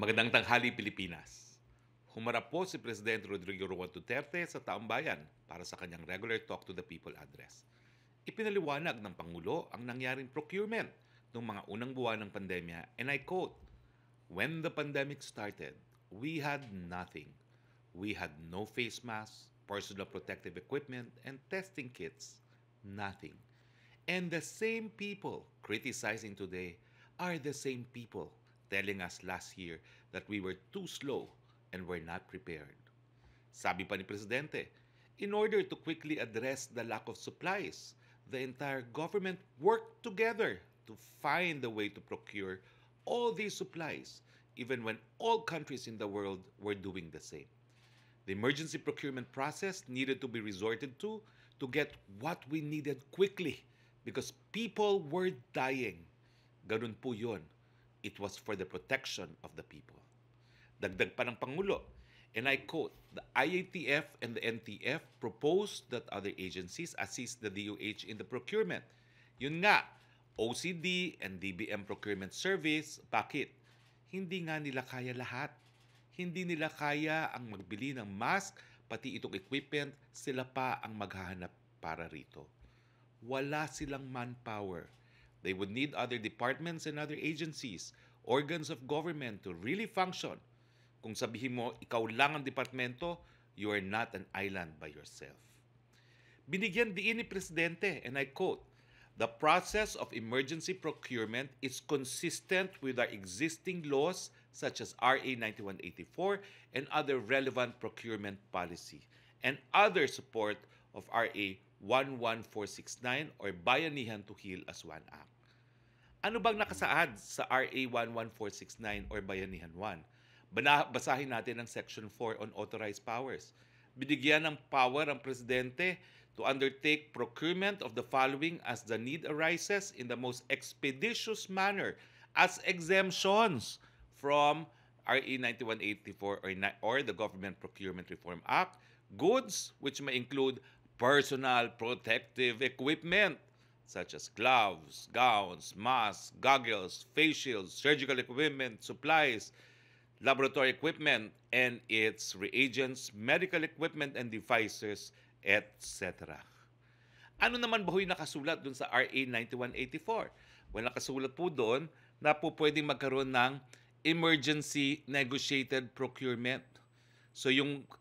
Magandang tanghali, Pilipinas. Humarap po si Presidente Rodrigo Roque Duterte sa taong bayan para sa kanyang regular Talk to the People address. Ipinaliwanag ng Pangulo ang nangyaring procurement noong mga unang buwan ng pandemya, and I quote, "When the pandemic started, we had nothing. We had no face masks, personal protective equipment, and testing kits. Nothing. And the same people criticizing today are the same people telling us last year that we were too slow and were not prepared." Sabi pa ni Presidente, in order to quickly address the lack of supplies, the entire government worked together to find a way to procure all these supplies, even when all countries in the world were doing the same. The emergency procurement process needed to be resorted to get what we needed quickly because people were dying. Ganun po yun. It was for the protection of the people. Dagdag pa ng Pangulo, and I quote, "The IATF and the NTF proposed that other agencies assist the DOH in the procurement." Yun nga, OCD and DBM Procurement Service, bakit? Hindi nga nila kaya lahat. Hindi nila kaya ang magbili ng mask, pati itong equipment, sila pa ang maghahanap para rito. Wala silang manpower. They would need other departments and other agencies, organs of government to really function. Kung sabihin mo, ikaw lang ang departamento, you are not an island by yourself. Binigyan diin ni Presidente, and I quote, "The process of emergency procurement is consistent with our existing laws such as RA 9184 and other relevant procurement policy and other support of RA 11469 or Bayanihan to Heal as One Act." Ano bang nakasaad sa RA 11469 or Bayanihan 1? Basahin natin ang Section 4 on Authorized Powers. Binigyan ng power ang Presidente to undertake procurement of the following as the need arises in the most expeditious manner as exemptions from RA 9184 or the Government Procurement Reform Act, goods which may include personal protective equipment such as gloves, gowns, masks, goggles, face shields, surgical equipment, supplies, laboratory equipment, and its reagents, medical equipment and devices, etc. Ano naman ba yung nakasulat dun sa RA 9184? Well, nakasulat po doon na po pwedeng magkaroon ng emergency negotiated procurement. So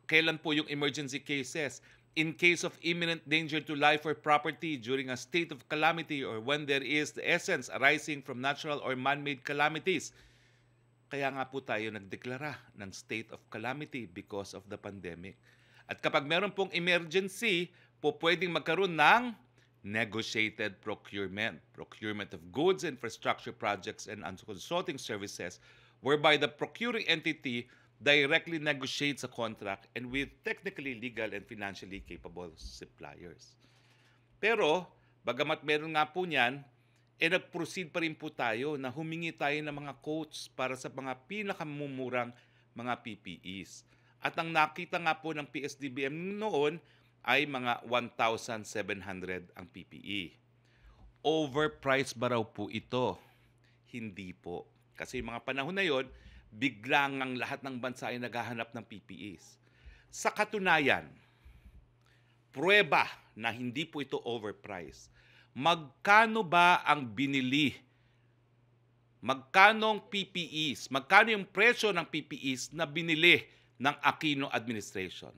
kailan po yung emergency cases? In case of imminent danger to life or property during a state of calamity or when there is the essence arising from natural or man-made calamities. Kaya nga po tayo nagdeklara ng state of calamity because of the pandemic. At kapag meron pong emergency, po pwedeng magkaroon ng negotiated procurement. Procurement of goods, infrastructure projects, and consulting services whereby the procuring entity directly negotiates a contract and with technically legal and financially capable suppliers. Pero, bagamat meron nga po niyan, nag-proceed pa rin po tayo na humingi tayo ng mga quotes para sa mga pinakamumurang mga PPEs. At ang nakita nga po ng PSDBM noon ay mga 1,700 ang PPE. Overpriced ba raw po ito? Hindi po. Kasi yung mga panahon na yon, biglang ang lahat ng bansa ay naghahanap ng PPEs. Sa katunayan, pruweba na hindi po ito overpriced. Magkano ba ang binili? Magkano ang PPEs? Magkano yung presyo ng PPEs na binili ng Aquino administration?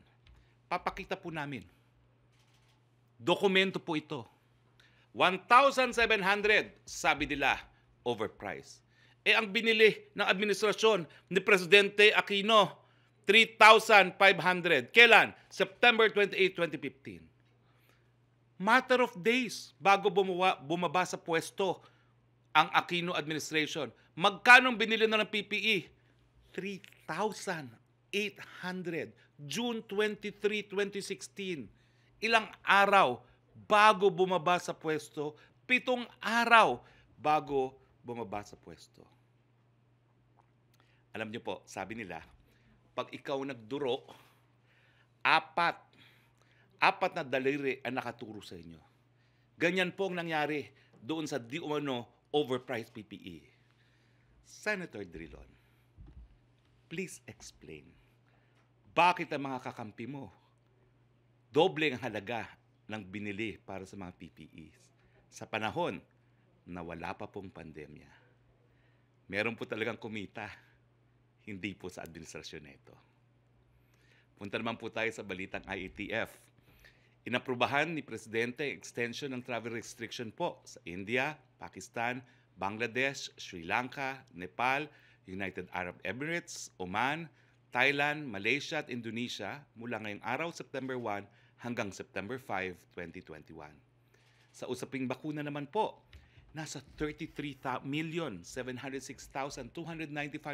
Papakita po namin. Dokumento po ito. 1,700, sabi nila, overpriced. Ang binili ng administrasyon ni Presidente Aquino, 3,500. Kailan? September 28, 2015. Matter of days bago bumaba sa pwesto ang Aquino administration. Magkano binili na ng PPE? 3,800. June 23, 2016. Ilang araw bago bumaba sa pwesto? 7 araw bago bumaba sa pwesto. Alam niyo po, sabi nila, pag ikaw nagduro, apat na daliri ang nakaturo sa inyo. Ganyan po ang nangyari doon sa di umano overpriced PPE. Senator Drilon, Please explain. Bakit ang mga kakampi mo doble ang halaga ng binili para sa mga PPEs sa panahon na wala pa pong pandemya? Meron po talagang kumita, hindi po sa administrasyon nito. Punta naman po tayo sa balitang IATF. Inaprubahan ni Presidente extension ng travel restriction po sa India, Pakistan, Bangladesh, Sri Lanka, Nepal, United Arab Emirates, Oman, Thailand, Malaysia at Indonesia mula ngayong araw September 1 hanggang September 5, 2021. Sa usaping bakuna naman po, nasa 33,706,295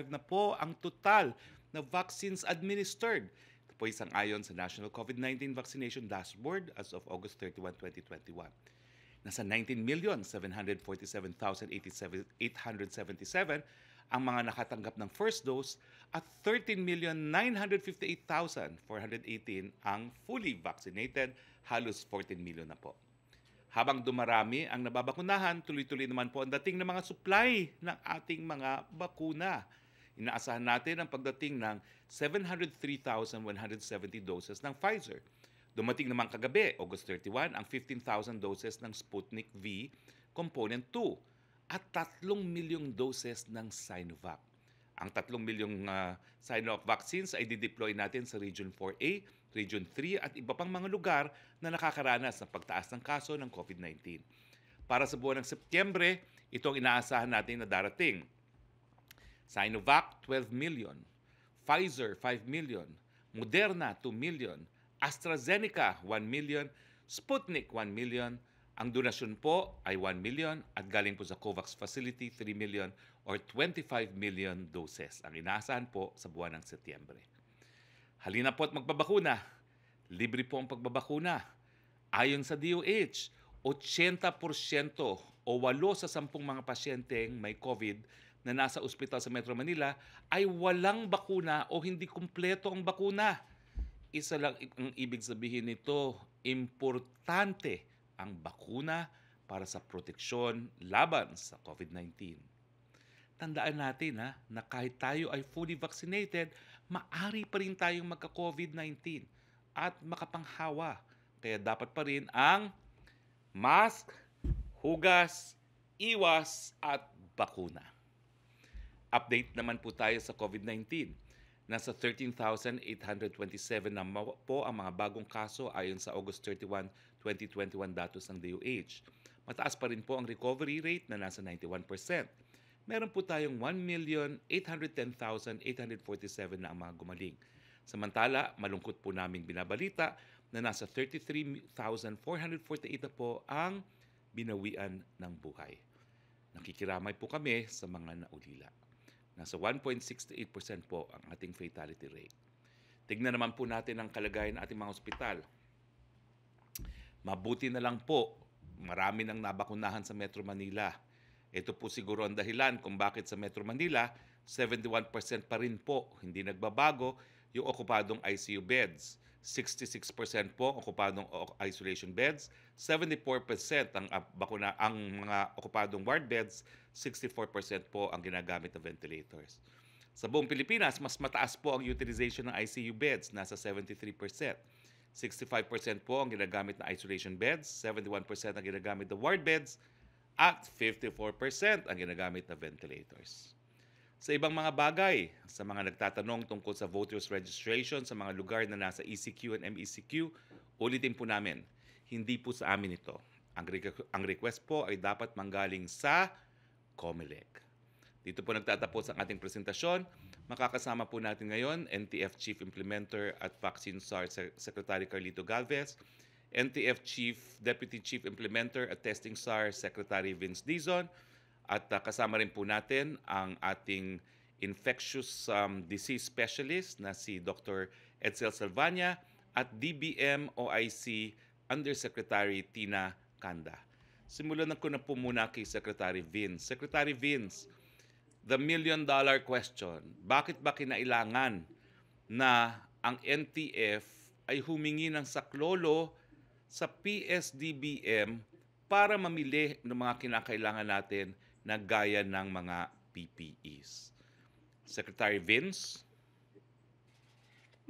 na po ang total na vaccines administered. Ito po isang ayon sa National COVID-19 Vaccination Dashboard as of August 31, 2021. Nasa 19,747,877 ang mga nakatanggap ng first dose at 13,958,418 ang fully vaccinated, halos 14 million na po. Habang dumarami ang nababakunahan, tuloy-tuloy naman po ang dating ng mga supply ng ating mga bakuna. Inaasahan natin ang pagdating ng 703,170 doses ng Pfizer. Dumating naman kagabi, August 31, ang 15,000 doses ng Sputnik V Component 2 at 3 milyong doses ng Sinovac. Ang 3 milyong Sinovac vaccines ay dideploy natin sa Region 4A, Region 3 at iba pang mga lugar na nakakaranas ng pagtaas ng kaso ng COVID-19. Para sa buwan ng Setyembre, ito ang inaasahan natin na darating. Sinovac, 12 million. Pfizer, 5 million. Moderna, 2 million. AstraZeneca, 1 million. Sputnik, 1 million. Ang donasyon po ay 1 million at galing po sa COVAX facility, 3 million or 25 million doses. Ang inaasahan po sa buwan ng Setyembre. Halina po at magbabakuna. Libre po ang pagbabakuna. Ayon sa DOH, 80% o 8 sa 10 mga pasyenteng may COVID na nasa ospital sa Metro Manila ay walang bakuna o hindi kumpleto ang bakuna. Isa lang ang ibig sabihin nito, importante ang bakuna para sa proteksyon laban sa COVID-19. Tandaan natin na kahit tayo ay fully vaccinated, maari pa rin tayong magka-COVID-19 at makapanghawa. Kaya dapat pa rin ang mask, hugas, iwas at bakuna. Update naman po tayo sa COVID-19. Nasa 13,827 na po ang mga bagong kaso ayon sa August 31, 2021 datos ng DOH. Mataas pa rin po ang recovery rate na nasa 91%. Meron po tayong 1,810,847 na ang mga gumaling. Samantala, malungkot po naming binabalita na nasa 33,448 na po ang binawian ng buhay. Nakikiramay po kami sa mga naulila. Nasa 1.68% po ang ating fatality rate. Tignan naman po natin ang kalagayan ng ating mga ospital. Mabuti na lang po, marami nang nabakunahan sa Metro Manila. Ito po siguro ang dahilan kung bakit sa Metro Manila, 71% pa rin po, hindi nagbabago yung okupadong ICU beds. 66% po okupadong isolation beds, 74% ang mga okupadong ward beds, 64% po ang ginagamit na ventilators. Sa buong Pilipinas, mas mataas po ang utilization ng ICU beds, nasa 73%. 65% po ang ginagamit na isolation beds, 71% ang ginagamit na ward beds, at 54% ang ginagamit na ventilators. Sa ibang mga bagay, sa mga nagtatanong tungkol sa voters registration sa mga lugar na nasa ECQ and MECQ, ulitin po namin, hindi po sa amin ito. Ang request po ay dapat manggaling sa COMELEC. Dito po nagtatapos ang ating presentasyon. Makakasama po natin ngayon NTF Chief Implementer at Vaccine SAR Secretary Carlito Galvez, NTF Deputy Chief Implementer at Testing SAR Secretary Vince Dizon, at kasama rin po natin ang ating infectious disease specialist na si Dr. Edsel Salvania at DBM OIC Undersecretary Tina Kanda. Simulan ko na po muna kay Secretary Vince. Secretary Vince, the million-dollar question, bakit ba kinailangan na ang NTF ay humingi ng saklolo sa PSDBM para mamili ng mga kinakailangan natin na gaya ng mga PPEs? Secretary Vince?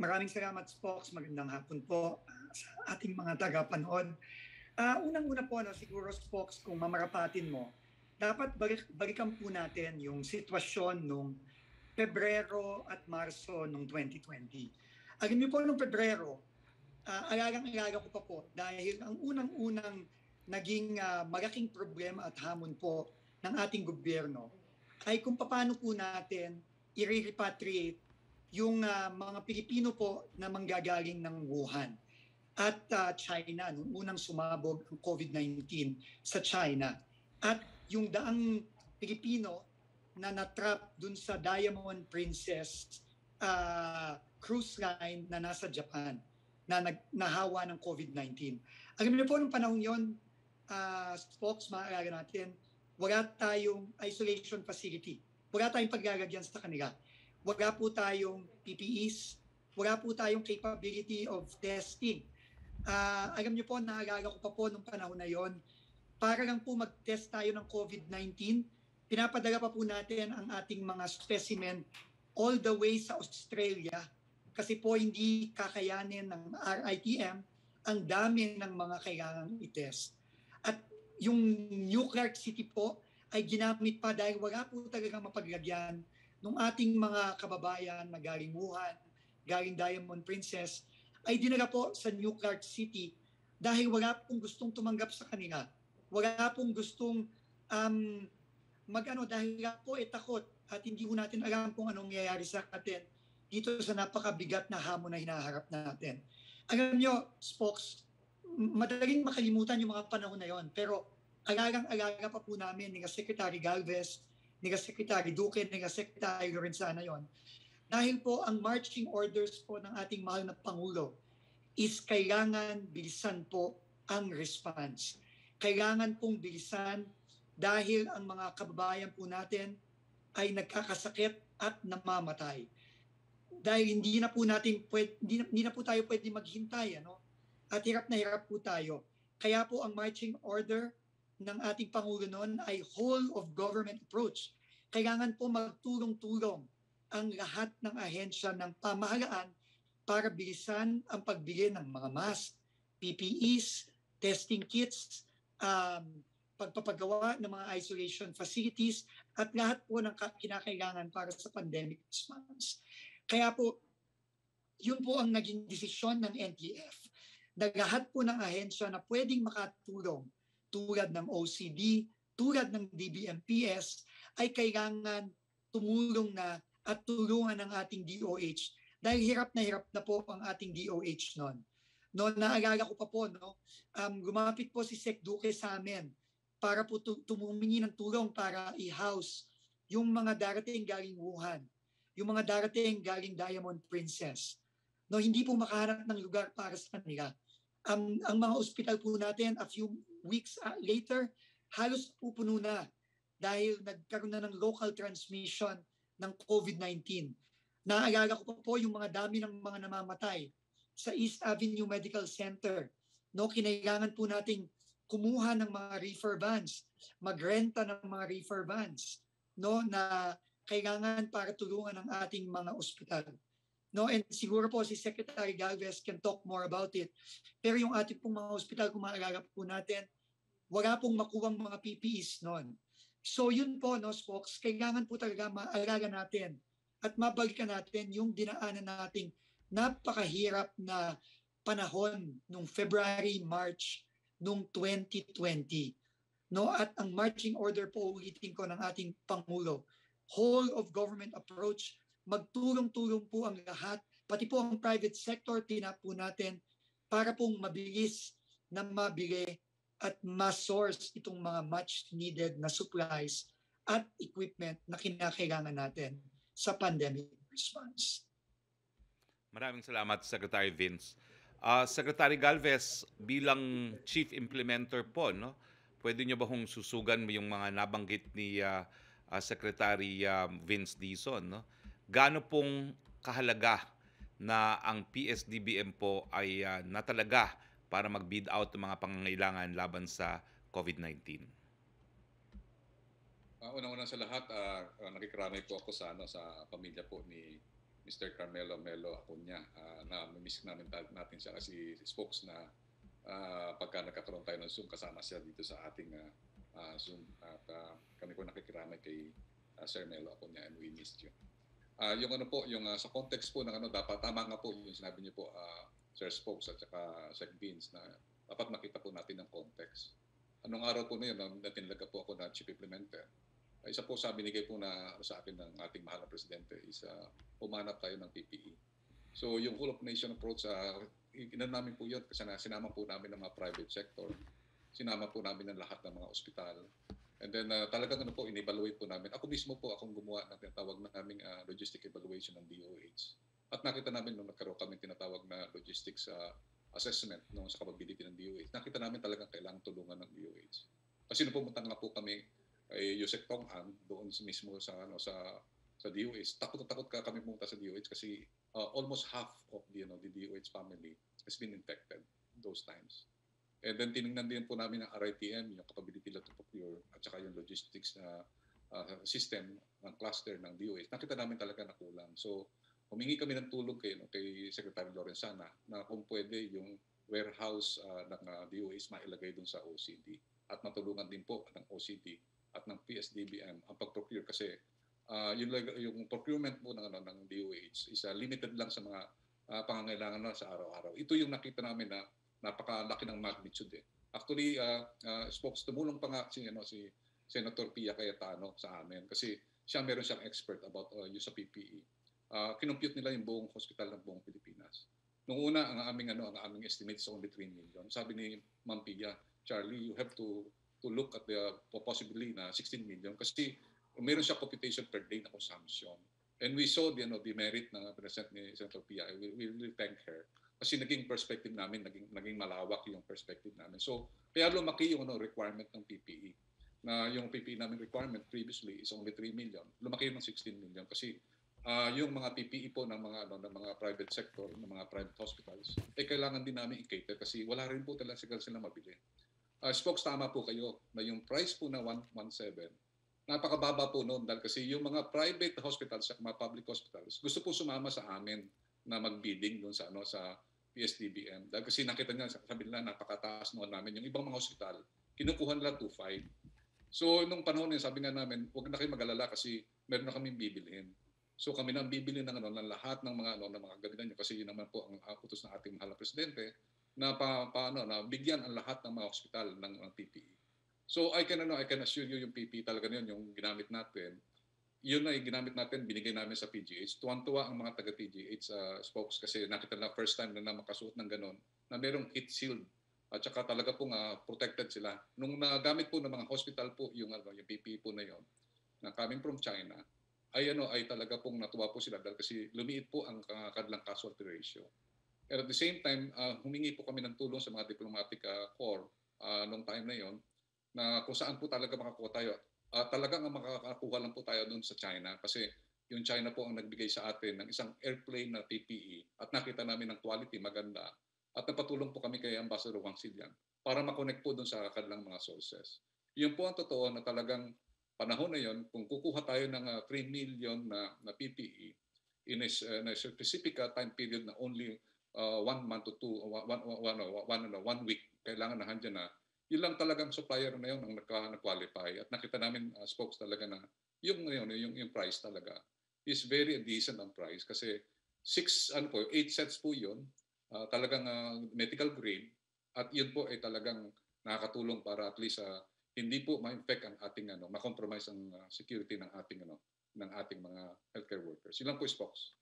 Maraming salamat, Spokes. Magandang hapon po sa ating mga tagapanood. Unang-una po, siguro, Spokes, kung mamarapatin mo, dapat balikan po natin yung sitwasyon nung Pebrero at Marso nung 2020. Alam niyo po, nung Pebrero, alagang-alaga ko pa po dahil ang unang-unang naging malaking problema at hamon po ng ating gobyerno ay kung paano po natin i-repatriate yung mga Pilipino po na manggagaling ng Wuhan at China, nung unang sumabog ang COVID-19 sa China. At yung daang Pilipino na natrap dun sa Diamond Princess cruise line na nasa Japan, na nahawa ng COVID-19. Alam niyo po, nung panahon yon, Spokes, maaalala natin, wala tayong isolation facility. Wala tayong paglalagyan sa kanila. Wala po tayong PPEs, wala po tayong capability of testing. Alam niyo po, naalala ko pa po nung panahon na yon, para lang po mag-test tayo ng COVID-19, pinapadala pa po natin ang ating mga specimen all the way sa Australia kasi po hindi kakayanin ng RTVM ang dami ng mga kailangang i-test. At yung New Clark City po ay ginamit pa dahil wala po talagang mapaglagyan nung ating mga kababayan na galing Wuhan, galing Diamond Princess, ay dinala po sa New Clark City dahil wala pong gustong tumanggap sa kanila. Wala pong gustong dahil po takot at hindi po natin alam kung anong nangyayari sa atin dito sa napakabigat na hamon na hinaharap natin. Alam nyo, Spokes, madaling makalimutan yung mga panahon na yon, pero alagang-alaga pa po namin ni Secretary Galvez, ni Secretary Duque, ni Secretary Lorenzana yon. Dahil po ang marching orders po ng ating mahal na Pangulo is kailangan bilisan po ang response. Kailangan pong bilisan dahil ang mga kababayan po natin ay nagkakasakit at namamatay. Dahil hindi na po tayo pwede maghintay, At hirap na hirap po tayo. Kaya po ang marching order ng ating Pangulo noon ay whole of government approach. Kailangan po magtulong-tulong ang lahat ng ahensya ng pamahalaan para bilisan ang pagbili ng mga mask, PPEs, testing kits, pagpapagawa ng mga isolation facilities at lahat po ng kinakailangan para sa pandemic response. Kaya po, yun po ang naging desisyon ng NTF na lahat po ng ahensya na pwedeng makatulong tulad ng OCD, tulad ng DBMPS, ay kailangan tumulong na at tulungan ng ating DOH dahil hirap na po ang ating DOH noon. Naalala ko pa po, lumapit po si Sec Duque sa amin para po tumingi ng tulong para i-house yung mga darating galing Wuhan, yung mga darating galing Diamond Princess. Hindi po makahanap ng lugar para sa kanila. Ang mga ospital po natin, a few weeks later, halos pupuno na dahil nagkaroon na ng local transmission ng COVID-19. Naalala ko po yung mga dami ng mga namamatay sa East Avenue Medical Center. Kinailangan po nating kumuha ng mga reefer vans, magrenta ng mga reefer vans, na kailangan para tulungan ang ating mga ospital. And siguro po si Secretary Galvez can talk more about it. Pero yung ating pong mga ospital, kung maalala po natin, wala pong makuwang mga PPEs noon. So yun po, Spokes, kailangan po talaga maalala natin at mabalikan natin yung dinaanan nating napakahirap na panahon nung February, March nung 2020. At ang marching order po, ulitin ko, ng ating Pangulo, whole of government approach, magtulong-tulong po ang lahat, pati po ang private sector, tinap po natin para pong mabilis na mabili at ma-source itong mga much needed na supplies at equipment na kinakailangan natin sa pandemic response. Maraming salamat, Secretary Vince. Secretary Galvez, bilang Chief Implementer po, pwede nyo ba hong susugan yung mga nabanggit ni Secretary Vince Dizon? Gaano pong kahalaga na ang PSDBM po ay natalaga para mag-bid out ng mga pangangailangan laban sa COVID-19? Unang-una sa lahat, nakikiramay po ako sa pamilya po ni Mr. Carmelo Melo Acuña, na miss natin siya kasi spokes na pagka nagkakaroon tayo ng Zoom, kasama siya dito sa ating Zoom at kami po nakikiramay kay Sir Melo Acuña and we missed you. Yung ano po, yung sa context po ng ano, dapat tama nga po yung sinabi niyo po, Sir Spokes at saka Sec Beans, na dapat makita po natin ng context. Anong araw po na yun, natinlaga po ako na chief implementer. Isa po sa binigay po na sa akin ng ating mahal na presidente is umanap tayo ng PPE. So yung whole of nation approach, inan namin po yun kasi sinama po namin ng mga private sector, sinama po namin ng lahat ng mga ospital. And then talagang ano po, in-evaluate po namin. Ako mismo po akong gumawa ng tinatawag naming logistic evaluation ng DOH. At nakita namin nung nagkaroon kami tinatawag na logistics assessment sa capability ng DOH, nakita namin talagang kailangan tulungan ng DOH. Kasi nung pumunta nga po kami kay Yusek Tong An doon mismo sa DOH, takot kami pumunta sa DOH kasi almost half of the DOH family has been infected those times. And then tinignan din po namin ang RTVM, yung capability to procure at saka yung logistics na system ng cluster ng DOH. Nakita namin talaga na kulang. So humingi kami ng tulong kay Secretary Lorenzana na kung pwede yung warehouse ng DOH mailagay dun sa OCD at matulungan din po ng OCD at ng PSDBM ang pag-procure kasi yung procurement po ng DOH is limited lang sa mga pangangailangan na sa araw-araw. Ito yung nakita namin na napakalaki ng magnitude eh. Actually, spokes, tumulong pa nga si Senator Pia Cayetano sa amin kasi meron siyang expert about use of PPE. Kinompute nila yung buong hospital ng buong Pilipinas. Nung una, ang aming estimate is only 3 million. Sabi ni Ma'am Pia, Charlie, you have to look at the possibly na 16 million kasi meron siya computation per day na consumption. And we saw the merit na present ni Senator Pia. We really thank her. Kasi naging perspective namin, naging malawak yung perspective namin. So, kaya lumaki yung requirement ng PPE. Na yung PPE namin requirement previously is only 3 million. Lumaki yung 16 million kasi yung mga PPE po ng mga private sector, ng mga private hospitals, kailangan din namin i-cater kasi wala rin po talaga sila mabili. Spokes, tama po kayo na yung price po na 117, napakababa po noon dahil kasi yung mga private hospitals at mga public hospitals gusto po sumama sa amin na mag-bidding doon sa PSDBM. Dahil kasi nakita niya, sabi nila napakataas noon namin. Yung ibang mga hospital, kinukuha nila 2.5. So nung panahon yun, sabi nga namin, huwag na kayo mag-alala kasi meron na kaming bibilhin. So kami na bibili ng lahat ng mga ng mga gabinan niyo kasi yun naman po ang utos ng ating mahal na presidente na na bigyan ang lahat ng mga ospital ng PPE. So I can assure you yung PPE talaga yun yung ginamit natin. Yun ay ginamit natin, binigay namin sa PGH. Tuwang-tuwa ang mga taga-PGH spokes kasi nakita na first time na makasuot ng ganon na merong heat shield at saka talaga pong protected sila. Nung nagamit po ng mga hospital po yung PPE po na yon na coming from China, ay talaga pong natuwa po sila dahil kasi lumiit po ang kanilang casualty ratio. And at the same time, humingi po kami ng tulong sa mga diplomatic corps nung time na yon na kung saan po talaga makakuha tayo. Talagang makakakuha lang po tayo doon sa China kasi yung China po ang nagbigay sa atin ng isang airplane na PPE at nakita namin ng quality maganda at napatulong po kami kay Ambassador Wang Silian para makonect po doon sa kanilang mga sources. Yun po ang totoo na talagang panahon na yon, kung kukuha tayo ng 3 million na PPE in a specific time period na only 1 month to 1 week, kailangan na handyan na, yun lang talagang supplier na yun ang nag-qualify. At nakita namin, spokes talaga na yung price talaga is very decent ang price kasi 8 sets po yun, talagang medical grade at yun po ay talagang nakakatulong para at least hindi po ma-infect ang ating ma-compromise ang security ng ating mga healthcare workers. Yun lang po, spokes.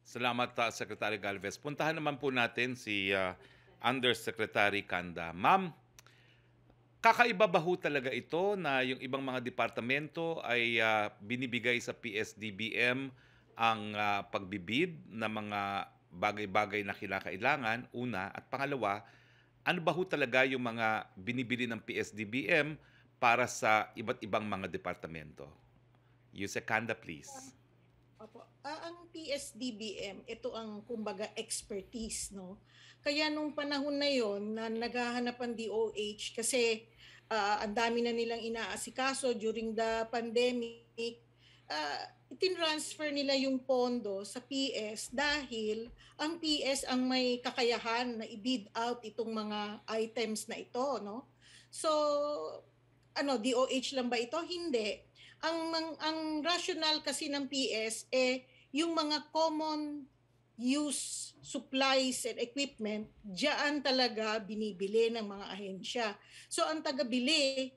Salamat, Secretary Galvez. Puntahan naman po natin si Undersecretary Kanda. Ma'am, kakaiba ba ho talaga ito na yung ibang mga departamento ay binibigay sa PSDBM ang pagbibid na mga bagay-bagay na kinakailangan, una, at pangalawa, ano ba ho talaga yung mga binibili ng PSDBM para sa iba't ibang mga departamento? Yusek Kanda, please. Opo. Ang PSDBM, ito ang kumbaga expertise, no? Kaya nung panahon na yon na naghahanap ang DOH kasi ang dami na nilang inaasikaso during the pandemic, itinransfer nila yung pondo sa PS dahil ang PS ang may kakayahan na i-bid out itong mga items na ito, no? So, DOH lang ba ito? Hindi. Ang rationale kasi ng PS yung mga common use supplies and equipment, diyan talaga binibili ng mga ahensya. So ang taga-bili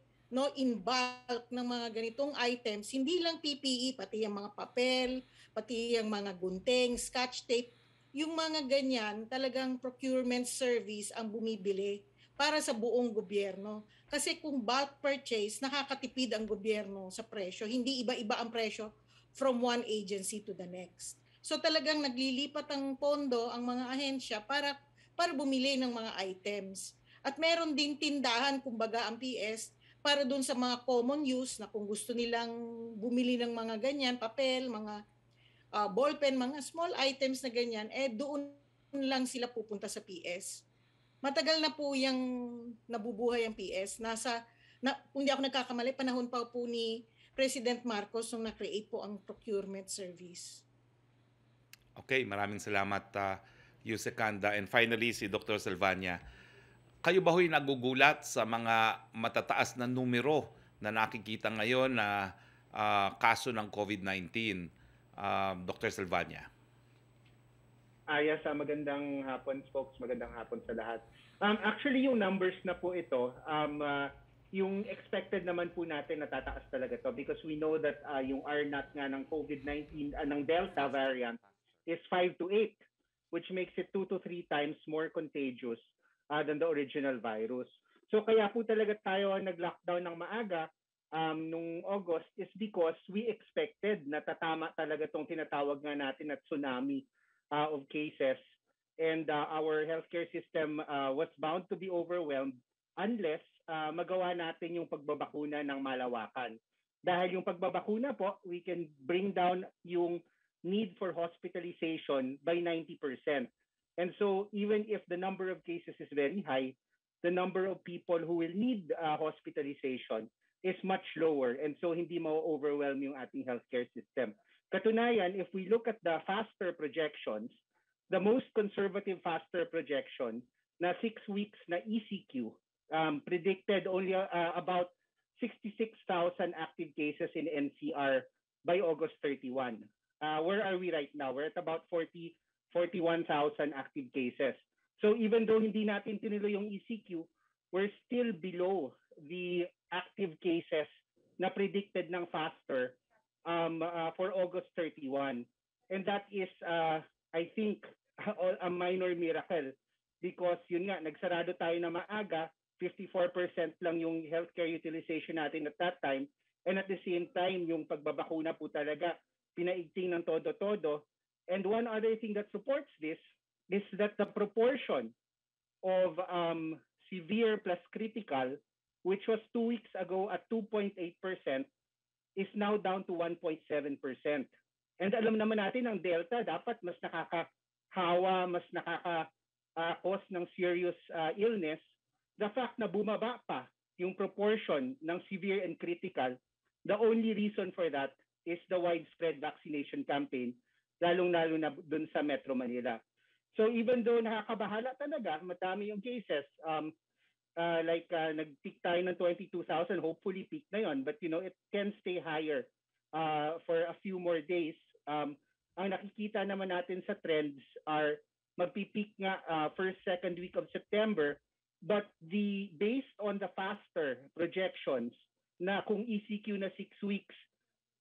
in bulk ng mga ganitong items, hindi lang PPE, pati yung mga papel, pati yung mga gunting, scotch tape, yung mga ganyan, talagang procurement service ang bumibili para sa buong gobyerno. Kasi kung bulk purchase, nakakatipid ang gobyerno sa presyo. Hindi iba-iba ang presyo from one agency to the next. So talagang naglilipat ang pondo ang mga ahensya para bumili ng mga items. At meron din tindahan, kumbaga ang PS, para doon sa mga common use na kung gusto nilang bumili ng mga ganyan, papel, mga ballpen, mga small items na ganyan, doon lang sila pupunta sa PS. Matagal na po yung nabubuhay ang PS. Kung di ako nagkakamali, panahon pa po ni President Marcos nung na-create po ang procurement service. Okay, maraming salamat, Yuse Kanda. And finally, si Dr. Silvania. Kayo ba ho'y nagugulat sa mga matataas na numero na nakikita ngayon na kaso ng COVID-19? Dr. Silvania. Yes, magandang hapon, Spokes. Magandang hapon sa lahat. Actually, yung numbers na po ito, yung expected naman po natin natataas talaga to because we know that yung R0 nga ng COVID-19, ng Delta variant is 5 to 8, which makes it 2 to 3 times more contagious than the original virus. So kaya po talaga tayo nag-lockdown ng maaga nung August is because we expected na tatama talaga tong tinatawag nga natin na tsunami of cases, and our healthcare system was bound to be overwhelmed unless magawa natin yung pagbabakuna ng malawakan. Dahil yung pagbabakuna po, we can bring down yung need for hospitalization by 90%. And so even if the number of cases is very high, the number of people who will need hospitalization is much lower. And so hindi ma-overwhelm yung ating healthcare system. Katunayan, if we look at the FASTER projections, the most conservative FASTER projection na 6 weeks na ECQ predicted only about 66,000 active cases in NCR by August 31. Where are we right now? We're at about 41,000 active cases. So even though hindi natin tinuloy yung ECQ, we're still below the active cases na predicted ng FASTER for August 31. And that is, I think, a minor miracle because yun nga, nagsarado tayo na maaga, 54% lang yung healthcare utilization natin at that time. And at the same time, yung pagbabakuna po talaga, pinaigting ng todo-todo. And one other thing that supports this is that the proportion of severe plus critical, which was 2 weeks ago at 2.8%, is now down to 1.7%. And alam naman natin ang Delta dapat mas nakakahawa, mas nakaka-cause ng serious illness. The fact na bumaba pa yung proportion ng severe and critical, the only reason for that is the widespread vaccination campaign, lalong-lalo na dun sa Metro Manila. So even though nakakabahala talaga, madami yung cases, nag-peak tayo ng 22,000, hopefully peak na yon, but it can stay higher for a few more days. Ang nakikita naman natin sa trends are magpipeak nga first, second week of September, but based on the FASTER projections na kung ECQ na 6 weeks,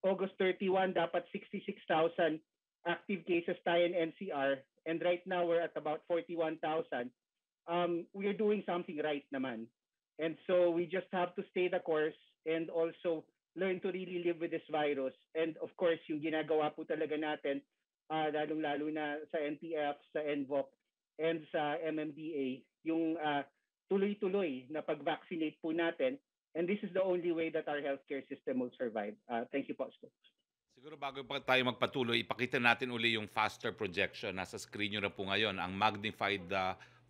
August 31, dapat 66,000 active cases tayo in NCR, and right now we're at about 41,000. We're doing something right naman. And so we just have to stay the course and also learn to really live with this virus. And of course, yung ginagawa po talaga natin, lalong-lalo na sa NTF, sa NVOC, and sa MMDA, yung tuloy-tuloy na pag-vaccinate po natin. And this is the only way that our healthcare system will survive. Thank you po, Scott. Siguro bago pa tayo magpatuloy, ipakita natin uli yung FASTER projection. Nasa screen nyo na po ngayon, ang magnified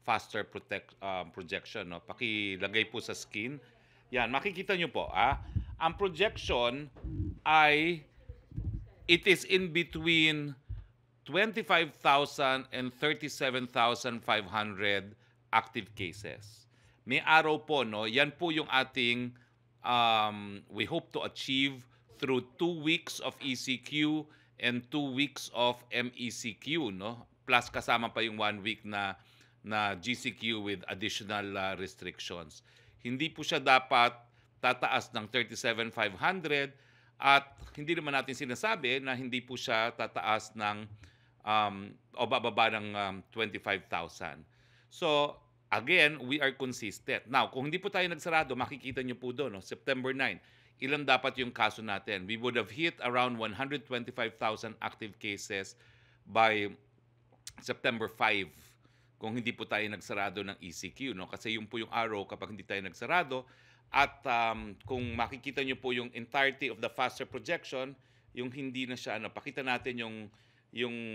FASTER projection. No? Pakilagay po sa screen. Yan, makikita nyo po. Ang projection ay It is in between 25,000 and 37,500 active cases. May araw po, no, yan po yung ating we hope to achieve through 2 weeks of ECQ and 2 weeks of MECQ, no? Plus kasama pa yung 1 week na GCQ with additional restrictions. Hindi po siya dapat tataas ng 37,500 at hindi naman natin sinasabi na hindi po siya tataas ng o bababa ng 25,000. So, again, we are consistent. Now, kung hindi po tayo nagsarado, makikita nyo po doon, no? September 9, ilan dapat yung kaso natin? We would have hit around 125,000 active cases by September 5 kung hindi po tayo nagsarado ng ECQ, no? Kasi yun po yung araw kapag hindi tayo nagsarado. At kung makikita nyo po yung entirety of the FASTER projection, yung hindi na siya, pakita natin yung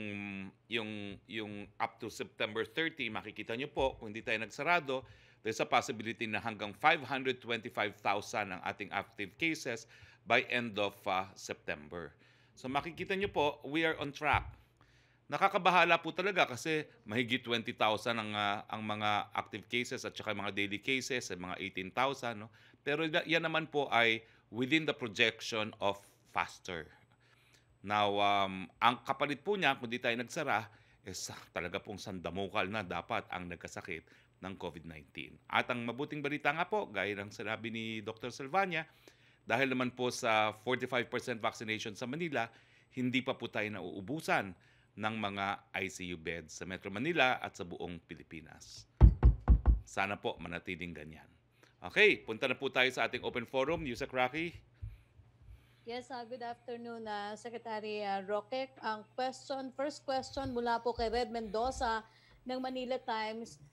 up to September 30, makikita nyo po, kung hindi tayo nagsarado, there's a possibility na hanggang 525,000 ang ating active cases by end of September. So makikita nyo po, we are on track. Nakakabahala po talaga kasi mahigit 20,000 ang mga active cases at saka mga daily cases ay mga 18,000, no? Pero yan naman po ay within the projection of FASTER. Now, ang kapalit po niya kung di tayo nagsara is talaga pong sandamukal na dapat ang nagkasakit ng COVID-19. At ang mabuting balita nga po, gaya ng sinabi ni Dr. Silvania, dahil naman po sa 45% vaccination sa Manila, hindi pa po tayo nauubusan ng mga ICU beds sa Metro Manila at sa buong Pilipinas. Sana po manatiling ganyan. Okay, punta na po tayo sa ating open forum. Yusek Roque. Yes, good afternoon, Secretary Roque. Ang first question mula po kay Red Mendoza ng Manila Times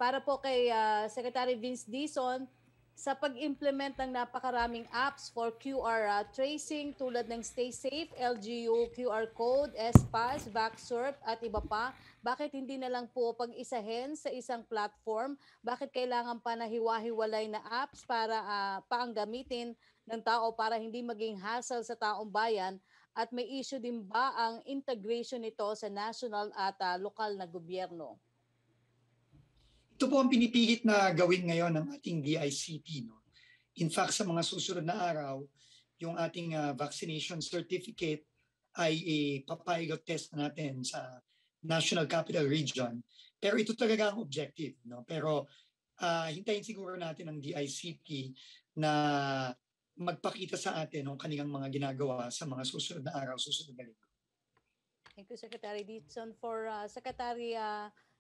para po kay Secretary Vince Dizon sa pag-implement ng napakaraming apps for QR tracing tulad ng Stay Safe, LGU, QR Code, SPAS, VaxSurf at iba pa. Bakit hindi na lang po pag-isahin sa isang platform? Bakit kailangan pa na hiwa-hiwalay na apps para paang gamitin ng tao para hindi maging hassle sa taong bayan? At may issue din ba ang integration nito sa national at lokal na gobyerno? Ito po ang pinipilit na gawin ngayon ng ating DICT. No? In fact, sa mga susunod na araw, yung ating vaccination certificate ay papilot test natin sa National Capital Region. Pero ito talaga ang objective. No? Pero hintayin siguro natin ang DICT na magpakita sa atin ang kanilang mga ginagawa sa mga susunod na araw, susunod na linggo. Thank you, Secretary Dizon. For Secretary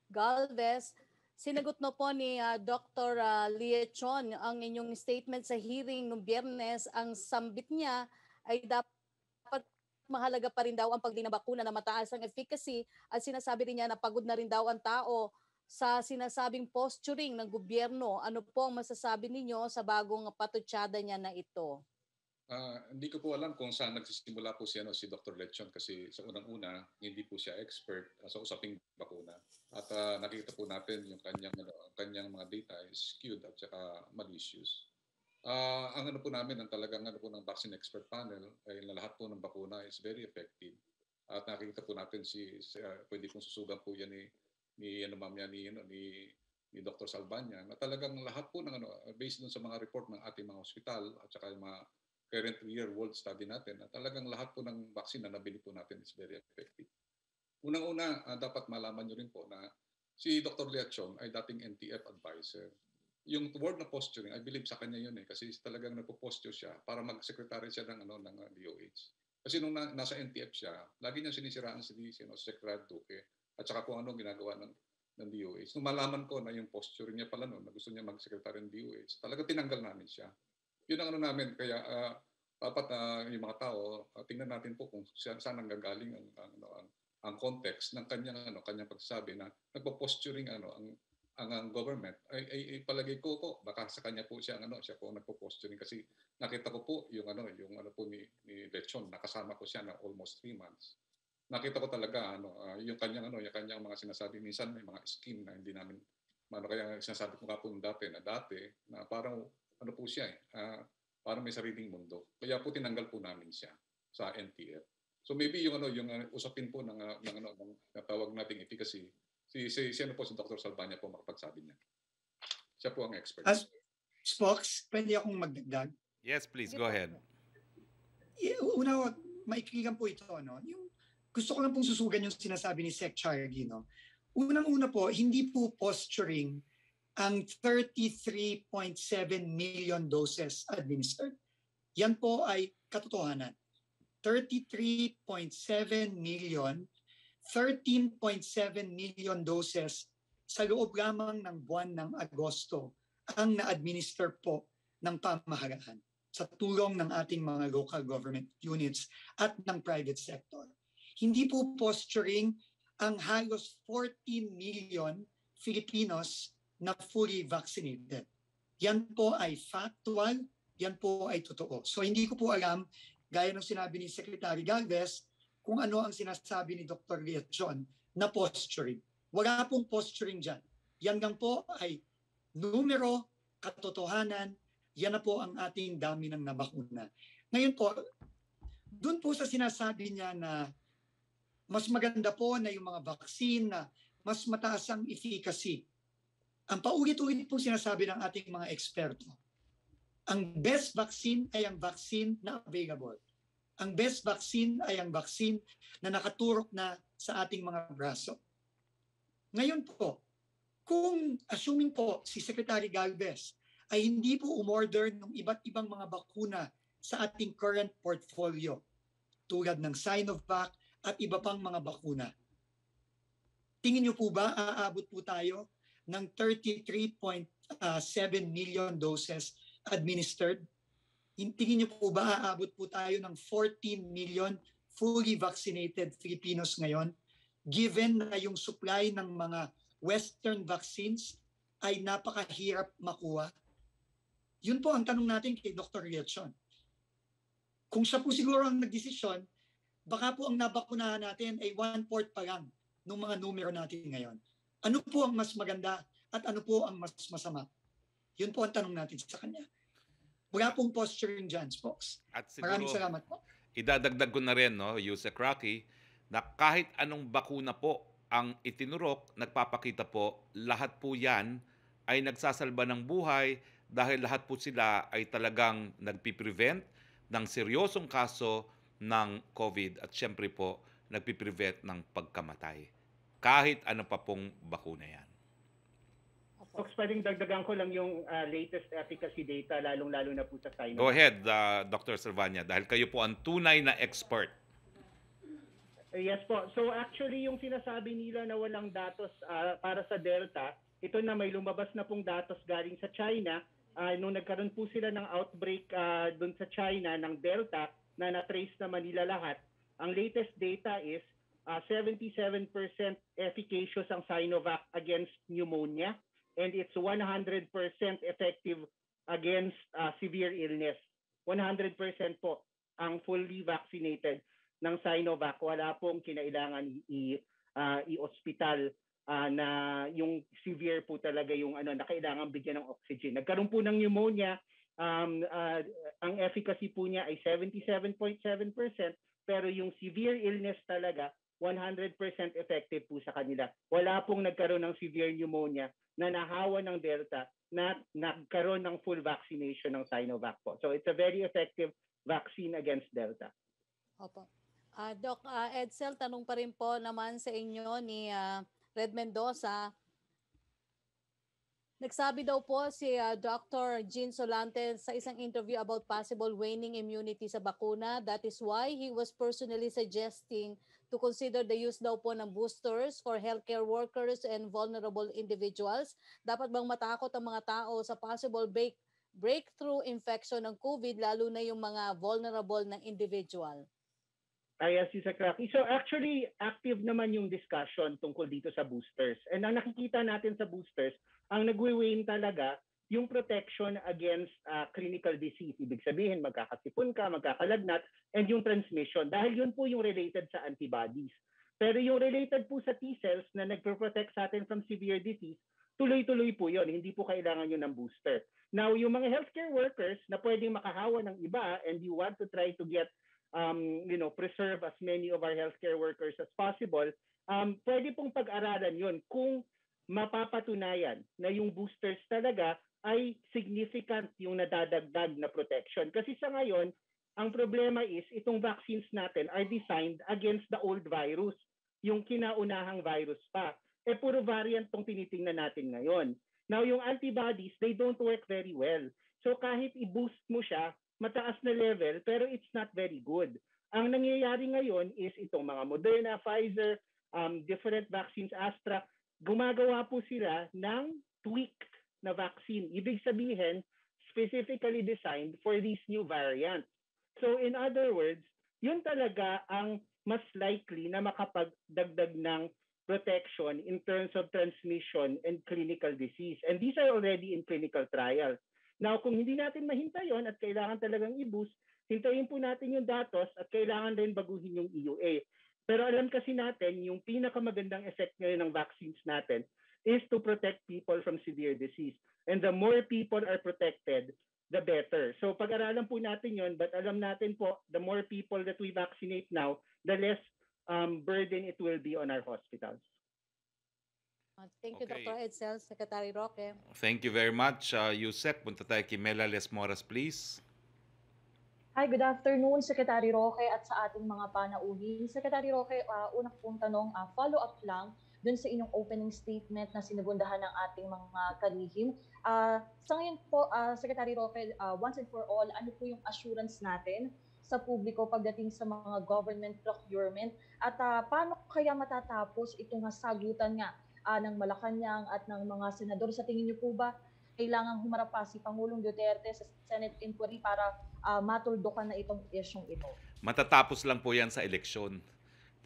Galvez, sinagot na po ni Dr. Liechon ang inyong statement sa hearing noong Biyernes. Ang sambit niya ay dapat mahalaga pa rin daw ang pagdinabakuna na mataas ang efficacy at sinasabi rin niya na pagod na rin daw ang tao sa sinasabing posturing ng gobyerno. Ano po ang masasabi ninyo sa bagong patutsada niya na ito? Hindi ko po alam kung saan nagsisimula po si Dr. Lechon kasi sa unang-una hindi po siya expert sa usaping bakuna. At nakikita po natin yung kanyang mga data is skewed at saka malicious. Ang po namin, ang talagang po ng vaccine expert panel ay na lahat po ng bakuna is very effective. At nakikita po natin pwede pong susugan po yan ni Dr. Salvania na talagang lahat po ng based dun sa mga report ng ating mga ospital at saka yung mga current real-world study natin na talagang lahat po ng vaccine na nabili po natin is very effective. Unang-una, dapat malaman nyo rin po na si Dr. Liachon ay dating NTF advisor. Yung word na posturing, I believe sa kanya yun kasi talagang nagpo-posture siya para mag-secretary siya ng DOH. Kasi nung nasa NTF siya, lagi niya sinisiraan si Secretary Roque at saka kung ano ginagawa ng DOH. Nung malaman ko na yung posturing niya pala noon, na gusto niya mag-secretary ng DOH, talaga tinanggal namin siya. Yun ang namin, kaya dapat yung mga tao, tingnan natin po kung saan nanggagaling ang context ng kanyang pagsasabi na nagpo-posturing ang government ay palagay ko po baka sa kanya po siya siya po nagpo-posturing kasi nakita ko po yung po ni Lechon, nakasama ko siya na almost 3 months. Nakita ko talaga yung kanyang mga sinasabi, minsan may mga scheme na hindi namin kaya sinasabi ko nga po dati na parang po siya parang may sariling mundo. Kaya po tinanggal po namin siya sa NTF. So maybe yung usapin po ng tawag nating efficacy, si Dr. Salvania po makapagsabi niya. Siya po ang expert. Spokes, pwede akong magdagdag? Yes, please, go ahead. Una, maikligan po ito, no? Yung gusto ko lang pong susugan yung sinasabi ni Sec. Chargy, no? Unang-una po, hindi po posturing ang 33.7 million doses administered. Yan po ay katotohanan. 33.7 million, 13.7 million doses sa loob lamang ng buwan ng Agosto ang na-administer po ng pamahalaan sa tulong ng ating mga local government units at ng private sector. Hindi po posturing ang halos 14 million Filipinos na fully vaccinated. Yan po ay factual, yan po ay totoo. So hindi ko po alam, gaya ng sinabi ni Secretary Galvez, kung ano ang sinasabi ni Dr. Liachon na posturing. Wala pong posturing dyan. Yan lang po ay numero, katotohanan, yan na po ang ating dami ng nabakuna. Ngayon po, dun po sa sinasabi niya na mas maganda po na yung mga vaccine na mas mataas ang efficacy. Ang paulit-ulit po sinasabi ng ating mga eksperto, ang best vaccine ay ang vaccine na available. Ang best vaccine ay ang vaccine na nakaturok na sa ating mga braso. Ngayon po, kung assuming po si Secretary Galvez ay hindi po umorder ng iba't ibang mga bakuna sa ating current portfolio, tulad ng Sinovac at iba pang mga bakuna, tingin niyo po ba aabot po tayo ng 33.7 million doses administered? Tingin niyo po ba aabot po tayo ng 14 million fully vaccinated Filipinos ngayon, given na yung supply ng mga Western vaccines ay napakahirap makuha? Yun po ang tanong natin kay Dr. Liachon. Kung siya po siguro ang nagdesisyon, baka po ang nabakunahan natin ay 1/4 pa lang ng mga numero natin ngayon. Ano po ang mas maganda at ano po ang mas masama? Yun po ang tanong natin sa kanya. Wala pong posturing dyan, folks. At siguro, Maraming salamat po. idadagdag ko na rin, no, Yusek Roque, na kahit anong bakuna po ang itinurok, nagpapakita po, lahat po yan ay nagsasalba ng buhay dahil lahat po sila ay talagang nagpiprevent ng seryosong kaso ng COVID at syempre po nagpiprevent ng pagkamatay. Kahit ano pa pong bakuna yan. Fox, pwedeng dagdagan ko lang yung latest efficacy data, lalong-lalo na po sa Sinovac. Go ahead, Dr. Salvania, dahil kayo po ang tunay na expert. Yes po. So actually, yung sinasabi nila na walang datos para sa Delta, ito na may lumabas na pong datos galing sa China. Nung nagkaroon po sila ng outbreak doon sa China ng Delta na na-trace naman nila lahat, ang latest data is 77% efficacious ang Sinovac against pneumonia, and it's 100% effective against severe illness. 100% po ang fully vaccinated ng Sinovac. Wala pong kinailangan i-hospital na yung severe po talaga yung na kailangan bigyan ng oxygen. Nagkaroon po ng pneumonia, ang efficacy po niya ay 77.7%, pero yung severe illness talaga 100% effective po sa kanila. Wala pong nagkaroon ng severe pneumonia na nahawa ng Delta na nagkaroon ng full vaccination ng Sinovac po. So it's a very effective vaccine against Delta. Opo. Doc Edsel, tanong pa rin po naman sa inyo ni Red Mendoza. Nagsabi daw po si Dr. Jean Solante sa isang interview about possible waning immunity sa bakuna. That is why he was personally suggesting to consider the use daw po ng boosters for healthcare workers and vulnerable individuals. Dapat bang matakot ang mga tao sa possible breakthrough infection ng COVID, lalo na yung mga vulnerable na individual? Yes, Yusek Roque. So actually, active naman yung discussion tungkol dito sa boosters. And ang nakikita natin sa boosters, ang nagwi-wane talaga yung protection against clinical disease. Ibig sabihin, magkakasipon ka, magkakalagnat, and yung transmission. Dahil yun po yung related sa antibodies. Pero yung related po sa T-cells na nagpro-protect sa atin from severe disease, tuloy-tuloy po yun. Hindi po kailangan yun ng booster. Now, yung mga healthcare workers na pwedeng makahawa ng iba and you want to try to get preserve as many of our healthcare workers as possible, pwede pong pag-aralan yun kung mapapatunayan na yung boosters talaga ay significant yung nadadagdag na protection. Kasi sa ngayon, ang problema is itong vaccines natin are designed against the old virus, yung kinaunahang virus pa. Puro variant tong tinitingnan natin ngayon. Now, yung antibodies, they don't work very well. So kahit i-boost mo siya, mataas na level, pero it's not very good. Ang nangyayari ngayon is itong mga Moderna, Pfizer, different vaccines, Astra, gumagawa po sila ng tweaked na vaccine. Ibig sabihin, specifically designed for these new variants. So in other words, yun talaga ang mas likely na makapagdagdag ng protection in terms of transmission and clinical disease. And these are already in clinical trials. Now, kung hindi natin mahintay yun at kailangan talagang i-boost, hintayin po natin yung datos at kailangan din baguhin yung EUA. Pero alam kasi natin, yung pinakamagandang effect ngayon ng vaccines natin is to protect people from severe disease. And the more people are protected, the better. So pag-aralan po natin yun, but alam natin po, the more people that we vaccinate now, the less burden it will be on our hospitals. Thank you, Okay. Dr. Edsel, Secretary Roque. Thank you very much, Yusek. Punta tayo kay Mela Lesmoras, please. Hi, good afternoon, Secretary Roque at sa ating mga panauhin. Secretary Roque, unang pong tanong, follow-up lang dun sa inyong opening statement na sinubundahan ng ating mga kalihim. Sa ngayon po, Secretary Roque, once and for all, ano po yung assurance natin sa publiko pagdating sa mga government procurement at paano kaya matatapos itong sagutan nga ng Malacañang at ng mga senador? Sa tingin niyo po ba kailangang humarap pa si Pangulong Duterte sa Senate inquiry para matuldukan na itong isyong ito? Matatapos lang po yan sa eleksyon.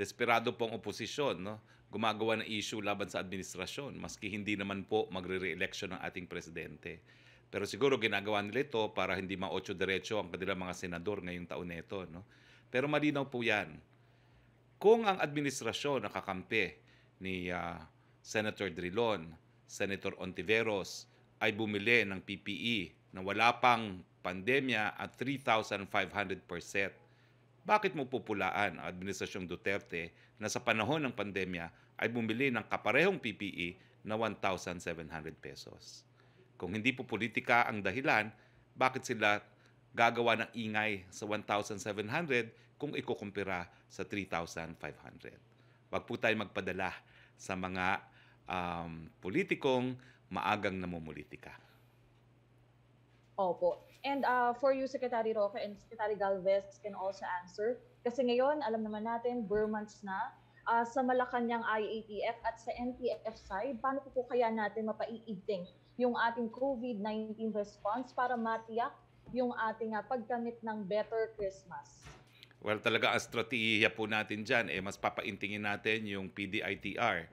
Desperado pong oposisyon, no? Gumagawa ng issue laban sa administrasyon, maski hindi naman po magre-re-election ng ating presidente. Pero siguro ginagawa nila ito para hindi ma-8 diretso ang kanilang mga senador ngayong taon na ito, no? Pero malinaw po yan. Kung ang administrasyon nakakampi ni Senator Drilon, Senator Ontiveros ay bumili ng PPE na wala pang pandemya at 3,500%, bakit mo pupulaan ang Administrasyong Duterte na sa panahon ng pandemya ay bumili ng kaparehong PPE na 1,700 pesos? Kung hindi po politika ang dahilan, bakit sila gagawa ng ingay sa 1,700 kung ikukumpira sa 3,500? Wag po tayo magpadala sa mga politikong maagang namumulitika. Opo. And for you, Secretary Roque, and Secretary Galvez can also answer. Kasi ngayon, alam naman natin, months na sa Malacañang IATF at sa NTF side, paano po kaya natin mapaiigting yung ating COVID-19 response para matiyak yung ating pagkamit ng better Christmas? Well, talaga ang estratehiya po natin dyan, mas papaintingin natin yung PDITR.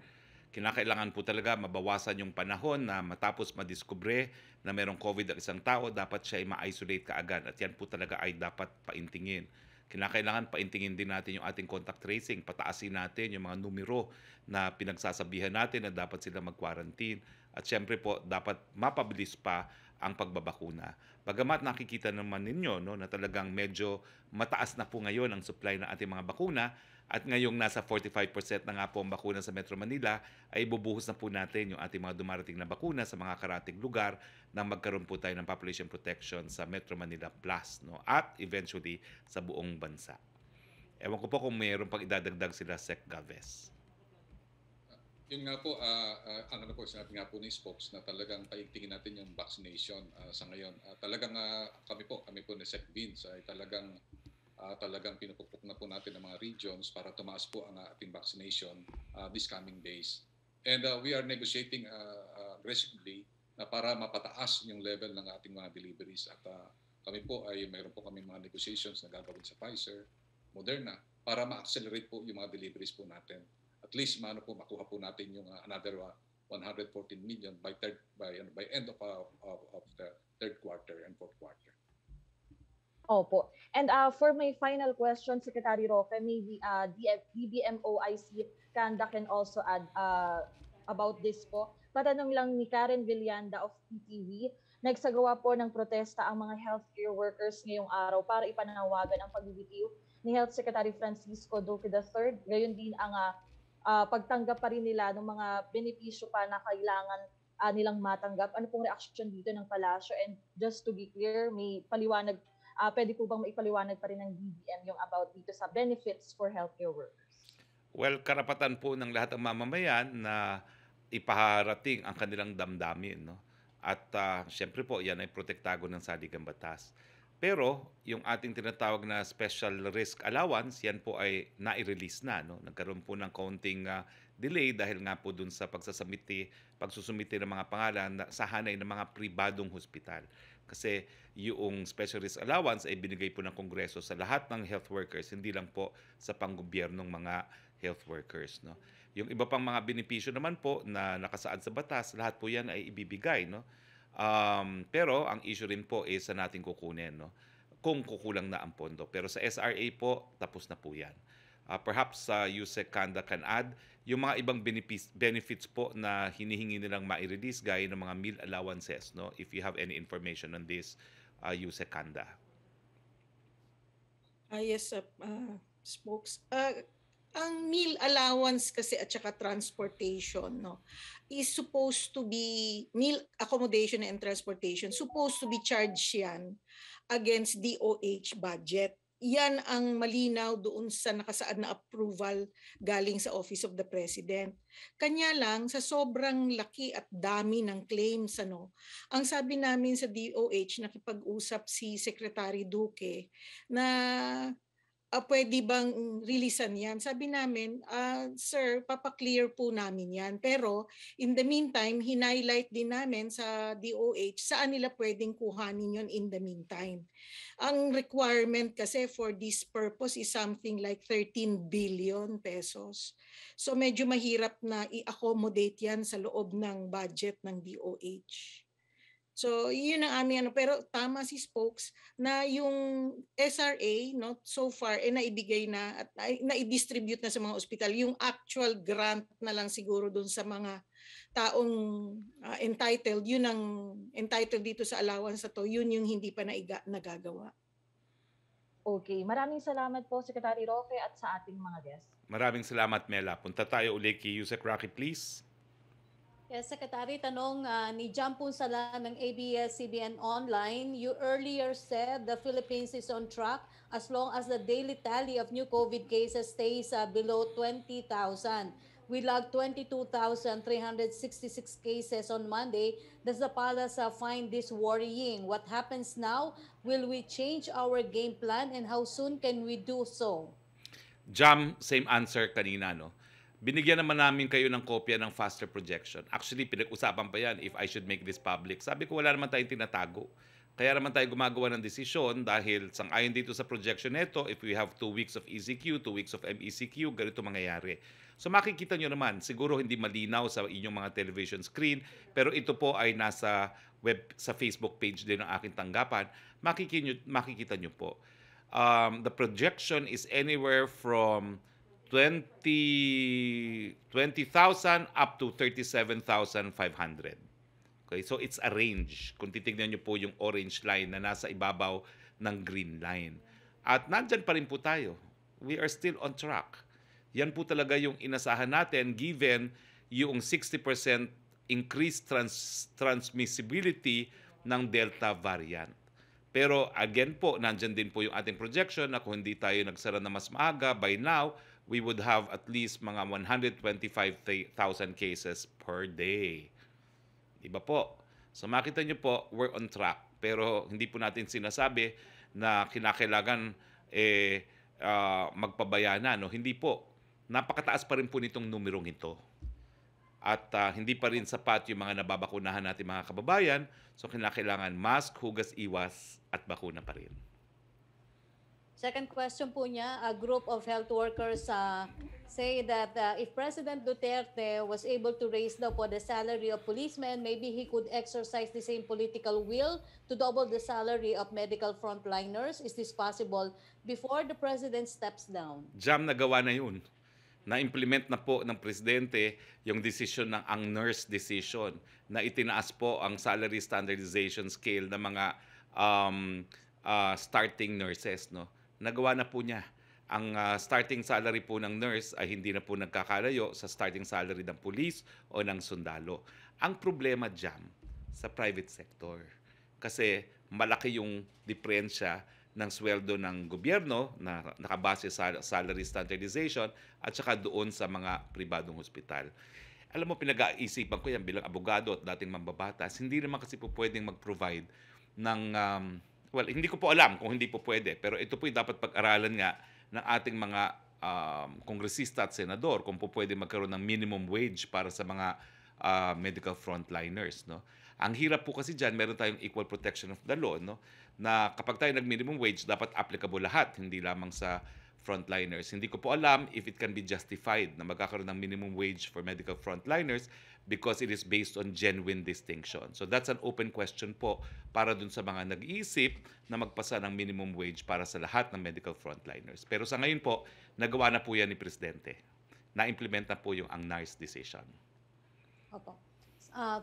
Kinakailangan po talaga mabawasan yung panahon na matapos madiskubre na merong COVID ang isang tao, dapat siya ay ma-isolate kaagad. At yan po talaga ay dapat paintingin. Kinakailangan paintingin din natin yung ating contact tracing, pataasin natin yung mga numero na pinagsasabihan natin na dapat sila mag-quarantine. At syempre po, dapat mapabilis pa ang pagbabakuna. Bagamat nakikita naman ninyo, no, na talagang medyo mataas na po ngayon ang supply ng ating mga bakuna, at ngayong nasa 45% na nga po ang bakuna sa Metro Manila, ay bubuhos na po natin yung ating mga dumarating na bakuna sa mga karating lugar na magkaroon po tayo ng population protection sa Metro Manila Plus, no? At eventually sa buong bansa. Ewan ko po kung mayroon pang idadagdag sila, Sec. Galvez. Yun nga po, ano na po, sinabi nga po ni Spokes na talagang paigtingin natin yung vaccination sa ngayon. Talagang kami po ni Sec. Vince ay talagang pinupukpok na po natin ang mga regions para tumaas po ang ating vaccination this coming days. And we are negotiating aggressively na para mapataas yung level ng ating mga deliveries. At kami po ay mayroon po kami mga negotiations na gagawin sa Pfizer, Moderna, para ma-accelerate po yung mga deliveries po natin. At least makuha po natin yung another 114 million by end of the third quarter and fourth quarter. Opo. And for my final question, Secretary Roque, maybe DBMOIC Kanda can also add about this po. Patanong lang ni Karen Villanda of PTV, nagsagawa po ng protesta ang mga healthcare workers ngayong araw para ipanawagan ang pagbibitiw ni Health Secretary Francisco Duque III. Gayon din ang pagtanggap pa rin nila ng mga benepisyo pa na kailangan nilang matanggap. Ano pong reaksyon dito ng palasyo? And just to be clear, may paliwanag, pwede po bang maipaliwanag pa rin ng DBM yung about dito sa benefits for healthcare workers? Well, karapatan po ng lahat ng mamamayan na ipaharating ang kanilang damdamin, no? At siyempre po, yan ay protektado ng saligang batas. Pero yung ating tinatawag na special risk allowance, yan po ay nai-release na, no? Nagkaroon po ng kaunting delay dahil nga po dun sa pagsusumite ng mga pangalan sa hanay ng mga pribadong hospital. Kasi yung special risk allowance ay binigay po ng Kongreso sa lahat ng health workers, hindi lang po sa panggobyernong mga health workers, no? Yung iba pang mga benepisyo naman po na nakasaad sa batas, lahat po yan ay ibibigay, no? Pero ang issue rin po is sa natin kukunin, no? Kung kukulang na ang pondo. Pero sa SRA po, tapos na po yan. Perhaps Yusek Kanda can add yung mga ibang benefits po na hinihingi nilang ma-release gaya ng mga meal allowances, no? If you have any information on this, Yusek Kanda. Yes, spokes. Ang meal allowance kasi at saka transportation, no, is supposed to be, meal accommodation and transportation, supposed to be charged yan against DOH budget. Yan ang malinaw doon sa nakasaad na approval galing sa Office of the President. Kanya lang, sa sobrang laki at dami ng claims, ang sabi namin sa DOH, nakipag-usap si Secretary Duque na pwede bang releasean yan? Sabi namin, sir, papaklear po namin yan. Pero in the meantime, hinighlight din namin sa DOH saan nila pwedeng kuhanin yon in the meantime. Ang requirement kasi for this purpose is something like 13 billion pesos. So medyo mahirap na i-accommodate yan sa loob ng budget ng DOH. So, yun ang aming pero tama si Spokes na yung SRA, no, so far naibigay na at na-distribute na sa mga ospital. Yung actual grant na lang siguro doon sa mga taong entitled, yun ang entitled dito sa allowance na to, yun yung hindi pa nagagawa. Okay, maraming salamat po Secretary Roque at sa ating mga guests. Maraming salamat, Mela. Punta tayo ulit kay Yusek Roque, please. Yes, Secretary, tanong ni Jam Punsala ng ABS-CBN Online. You earlier said the Philippines is on track as long as the daily tally of new COVID cases stays below 20,000. We logged 22,366 cases on Monday. Does the palace find this worrying? What happens now? Will we change our game plan and how soon can we do so? Jam, same answer kanina, no? Binigyan naman namin kayo ng kopya ng faster projection. Actually, pinag-usapan pa yan if I should make this public. Sabi ko, wala naman tayong tinatago. Kaya naman tayo gumagawa ng desisyon dahil sang-ayon dito sa projection nito, if we have 2 weeks of ECQ, 2 weeks of MECQ, ganito mangyayari. So makikita nyo naman, siguro hindi malinaw sa inyong mga television screen, pero ito po ay nasa sa Facebook page din ng aking tanggapan. Makikita nyo po. The projection is anywhere from 20,000 up to 37,500. Okay, so it's a range. Kung titignan nyo po yung orange line na nasa ibabaw ng green line. At nandyan pa rin po tayo. We are still on track. Yan po talaga yung inasahan natin given yung 60% increased transmissibility ng Delta variant. Pero again po, nandyan din po yung ating projection na kung hindi tayo nagsara na mas maaga, by now, we would have at least mga 125,000 cases per day. Diba po? So makita nyo po, we're on track. Pero hindi po natin sinasabi na kinakailangan magpabayana. No? Hindi po. Napakataas pa rin po nitong numerong ito. At hindi pa rin sapat yung mga nababakunahan natin mga kababayan. So kinakailangan mask, hugas, iwas at bakuna pa rin. Second question po niya, a group of health workers say that if President Duterte was able to raise daw po the salary of policemen, maybe he could exercise the same political will to double the salary of medical frontliners. Is this possible before the President steps down? Jam, nagawa na yun. Na-implement na po ng Presidente yung decision ng ang nurse decision na itinaas po ang salary standardization scale ng mga starting nurses, no? Nagawa na po niya. Ang starting salary po ng nurse ay hindi na po nagkakalayo sa starting salary ng police o ng sundalo. Ang problema dyan sa private sector. Kasi malaki yung diferensya ng sweldo ng gobyerno na nakabase sa salary standardization at saka doon sa mga pribadong hospital. Alam mo, pinag-aisipan ko yan bilang abogado at dating mambabatas, hindi naman kasi po pwedeng mag-provide ng, well, hindi ko po alam kung hindi po pwede, pero ito po yung dapat pag-aralan nga ng ating mga kongresista at senador kung po pwede magkaroon ng minimum wage para sa mga medical frontliners, no? Ang hirap po kasi dyan, meron tayong equal protection of the law, no? Na kapag tayo nag-minimum wage, dapat applicable lahat, hindi lamang sa frontliners. Hindi ko po alam if it can be justified na magkakaroon ng minimum wage for medical frontliners because it is based on genuine distinction. So that's an open question po para dun sa mga nag-iisip na magpasa ng minimum wage para sa lahat ng medical frontliners. Pero sa ngayon po, nagawa na po yan ni Presidente. Na-implement na po yung ang NARS decision. Opo.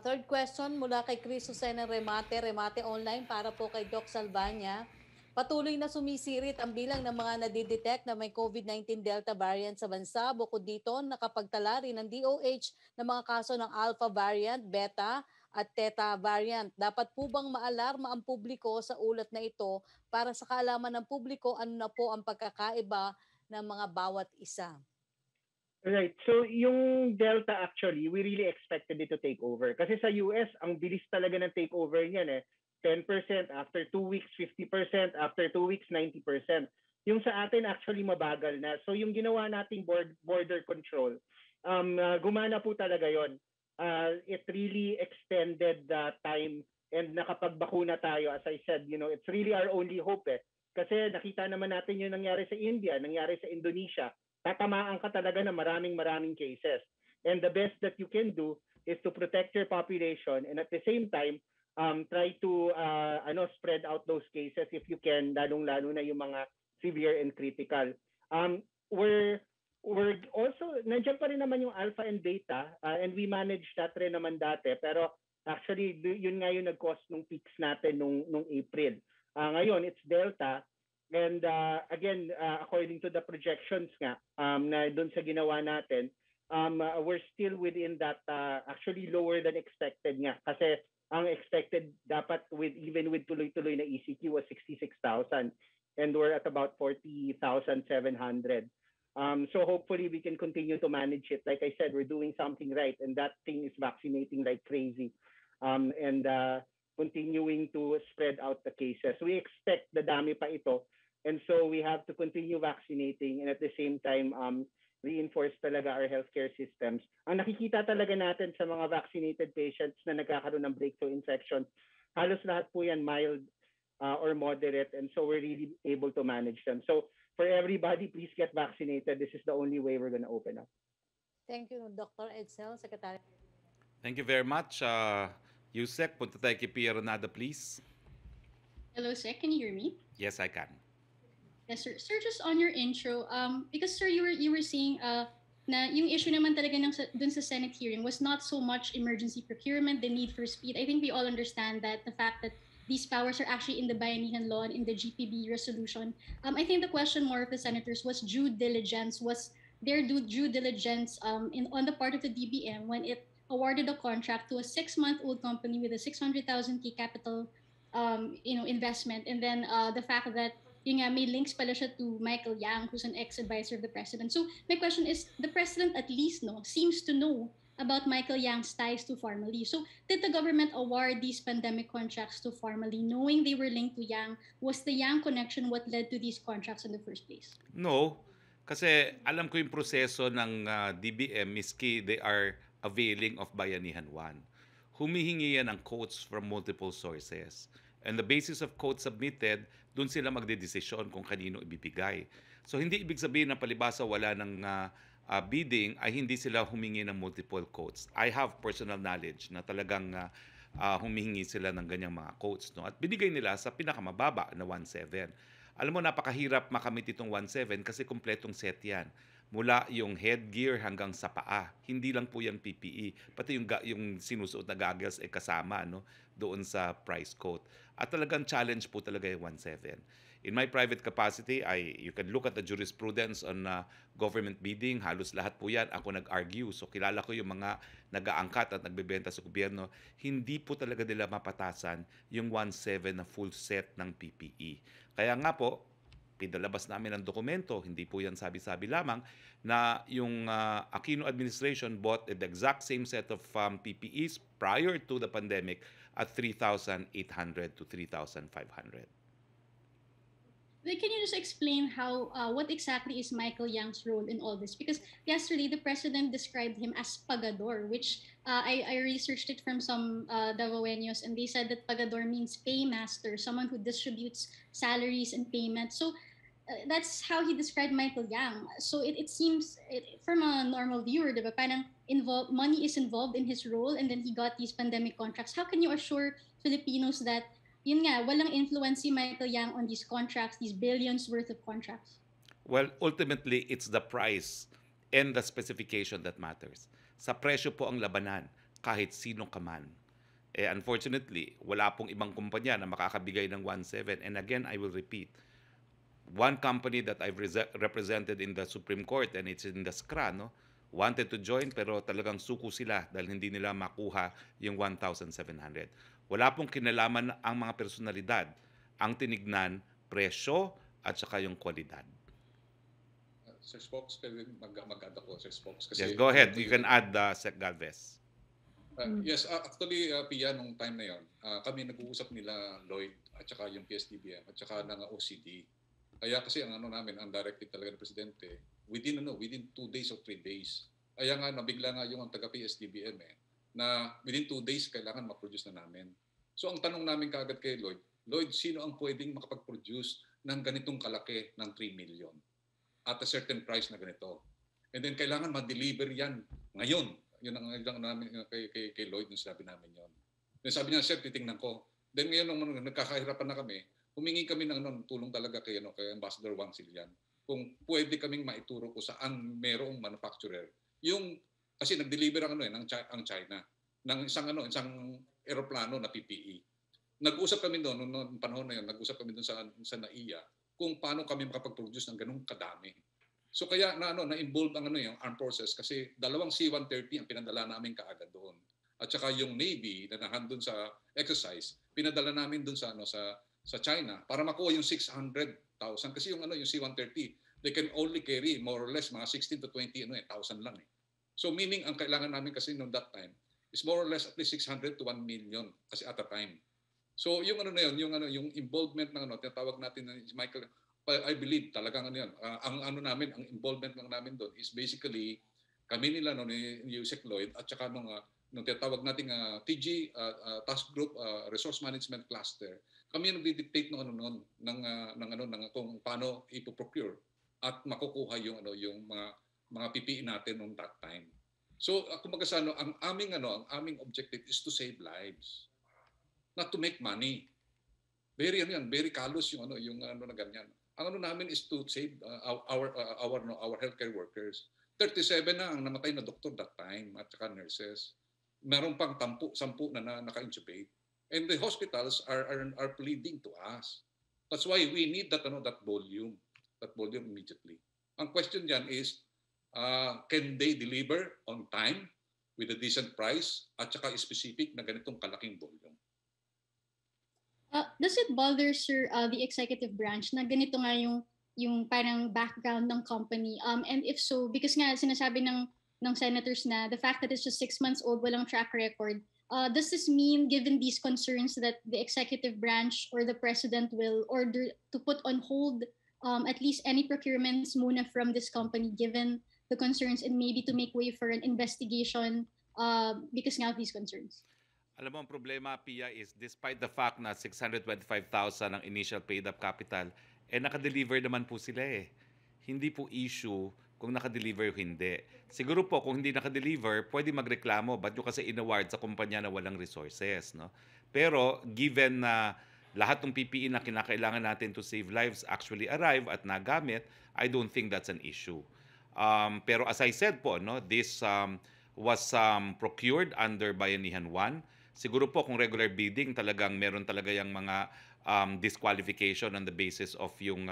Third question mula kay Chris Jose ng Remate Online para po kay Doc Salvania. Patuloy na sumisirit ang bilang ng mga nadidetect na may COVID-19 Delta variant sa bansa. Bukod dito, nakapagtala rin ng DOH ng mga kaso ng Alpha variant, Beta at Theta variant. Dapat po bang maalarma ang publiko sa ulat na ito para sa kaalaman ng publiko ano na po ang pagkakaiba ng mga bawat isa? Right. So yung Delta actually, we really expected it to take over. Kasi sa US, ang bilis talaga ng takeover niyan eh. 10%, after 2 weeks, 50%, after 2 weeks, 90%. Yung sa atin actually mabagal na. So yung ginawa nating border control, gumana po talaga yon. It really extended the time and nakapagbakuna tayo. As I said, it's really our only hope eh. Kasi nakita naman natin yung nangyari sa India, nangyari sa Indonesia. Tatamaan ka talaga ng maraming cases. And the best that you can do is to protect your population and at the same time, try to spread out those cases if you can, lalong-lalo na yung mga severe and critical. We're also, nandiyan pa rin naman yung alpha and beta and we manage that rin naman dati. Pero actually, yun nga yung nag-cause nung peaks natin nung April. Ngayon, it's delta. And again, according to the projections nga na doon sa ginawa natin, we're still within that actually lower than expected nga. Kasi ang expected dapat even with tuloy-tuloy na ECQ was 66,000 and we're at about 40,700. So hopefully we can continue to manage it. Like I said, we're doing something right and that thing is vaccinating like crazy. And continuing to spread out the cases. We expect the dami pa ito. And so we have to continue vaccinating and at the same time reinforce talaga our healthcare systems. Ang nakikita talaga natin sa mga vaccinated patients na nagkakaroon ng breakthrough infection, halos lahat po yan mild or moderate and so we're really able to manage them. So for everybody, please get vaccinated. This is the only way we're going to open up. Thank you, Dr. Edsel, Secretary. Thank you very much. Yusek, punta tayo kay Pia Renada, please. Hello, sir. Can you hear me? Yes, I can. Yes, sir. Sir, just on your intro, because sir, you were saying na yung issue naman talaga dun sa Senate hearing was not so much emergency procurement, the need for speed. I think we all understand that the fact that these powers are actually in the Bayanihan Law and in the GPB resolution. I think the question more of the senators was due diligence. Was there due diligence on the part of the DBM when it awarded a contract to a 6-month-old company with a 600,000 capital investment, and then the fact that may links pala siya to Michael Yang, who's an ex-advisor of the president. So my question is, the president at least seems to know about Michael Yang's ties to Pharmaly. So did the government award these pandemic contracts to Pharmaly knowing they were linked to Yang? Was the Yang connection what led to these contracts in the first place? No, kasi alam ko yung proseso ng DBM miski they are availing of Bayanihan 1. Humihingi yan ng quotes from multiple sources. And the basis of quotes submitted, doon sila magdedesisyon kung kanino ibibigay. So hindi ibig sabihin na palibasa wala ng bidding ay hindi sila humingi ng multiple quotes. I have personal knowledge na talagang humihingi sila ng ganyang mga quotes. No? At binigay nila sa pinakamababa na 1.7. Alam mo, napakahirap makamit itong 1.7 kasi kumpletong set yan. Mula yung headgear hanggang sa paa. Hindi lang po yan PPE. Pati yung sinusuot na goggles ay kasama doon sa price quote. At talagang challenge po talaga yung 1.7. In my private capacity, you can look at the jurisprudence on government bidding. Halos lahat po yan ako nag-argue. So kilala ko yung mga nag-aangkat at nagbebenta sa gobyerno. Hindi po talaga nila mapatasan yung 1.7 na full set ng PPE. Kaya nga po, pinalabas namin ang dokumento, hindi po yan sabi-sabi lamang, na yung Aquino administration bought the exact same set of PPEs prior to the pandemic at 3,800 to 3,500. Can you just explain what exactly is Michael Yang's role in all this? Because yesterday the president described him as pagador, which I researched it from some Davaoeños, and they said that pagador means paymaster, someone who distributes salaries and payments. So that's how he described Michael Yang. So it seems, from a normal viewer, diba, parang money is involved in his role, and then he got these pandemic contracts. How can you assure Filipinos that yun nga, walang influence si Michael Yang on these contracts, these billions worth of contracts? Well, ultimately, it's the price and the specification that matters. Sa presyo po ang labanan, kahit sino ka man. Unfortunately, wala pong ibang kumpanya na makakabigay ng 1.7. And again, I will repeat, one company that I've represented in the Supreme Court, and it's in the SCRA, no, wanted to join pero talagang suko sila dahil hindi nila makuha yung 1,700. Wala pong kinalaman ang mga personalidad. Ang tinignan, presyo at saka yung kwalidad. Sir Spokes, mag-add ako, Sir Spokes. Kasi, yes, go ahead. You can add Sec Galvez. Yes, actually, Pia, nung time na yon, kami nag-uusap nila Lloyd at saka yung PSDBM at saka ng OCD. Kaya kasi ang namin, ang directive talaga ng Presidente, within 2 days or 3 days. Kaya nga, nabigla nga yung taga-PSDBM na within 2 days kailangan ma-produce na namin. So ang tanong namin kaagad kay Lloyd, sino ang pwedeng makapag-produce ng ganitong kalaki ng 3 million at a certain price na ganito? And then kailangan ma-deliver yan ngayon. Yun ang namin kay Lloyd nung sabi namin yon. Then sabi niya, Sir, titingnan ko. Then ngayon nung nagkakahirapan na kami, humingi kami ng tulong talaga kay Ambassador Wang Silian kung pwede kaming maituro ko saan merong manufacturer. Kasi nag-deliver ang China ng isang eroplano na PPE. Nag-usap kami doon noong panahon na yun, nag-usap kami doon sa NAIA kung paano kami makapag-produce ng ganung kadami. So kaya na-involve ang yung armed forces kasi 2 C-130 ang pinadala namin kaagad doon. At saka yung Navy na nandun sa exercise, pinadala namin doon sa China para makuha yung 600,000 kasi yung C-130, they can only carry more or less mga 16 to 20,000 lang . So meaning ang kailangan namin kasi noong that time is more or less at least 600 to 1 million kasi at a time. So yung yung involvement ng tinatawag natin ni Michael, I believe talagang ang namin, ang involvement lang namin doon is basically kami nila ni Yusek Lloyd at saka nung tinatawag nating TG Task Group Resource Management Cluster. Kami yung nagdi-dictate ng kung paano ipo-procure at makukuha yung mga PPE natin noong that time. So, kumbaga ang aming objective is to save lives, not to make money. Very callous yung na ganyan. Ang namin is to save our healthcare workers. 37 na ang namatay na doktor that time at saka nurses. Meron pang 10 na naka-intubate. And the hospitals are pleading to us. That's why we need that volume immediately. Ang question diyan is, can they deliver on time with a decent price at saka specific na ganitong kalaking volume? Does it bother, sir, the executive branch na ganito nga yung parang background ng company? And if so, because nga sinasabi ng senators na the fact that it's just 6 months old, walang track record, does this mean, given these concerns, that the executive branch or the president will order to put on hold at least any procurements muna from this company, given the concerns, and maybe to make way for an investigation because nga of these concerns? Alam mo, ang problema, Pia, is despite the fact na 625,000 ang initial paid-up capital, nakadeliver naman po sila . Hindi po issue kung nakadeliver o hindi. Siguro po, kung hindi nakadeliver, pwede magreklamo. Ba't nyo kasi inaward sa kumpanya na walang resources? No? Pero, given na lahat ng PPE na kinakailangan natin to save lives actually arrive at nagamit, I don't think that's an issue. Pero as I said po, this was procured under Bayanihan 1. Siguro po kung regular bidding, talagang meron talaga yung mga disqualification on the basis of yung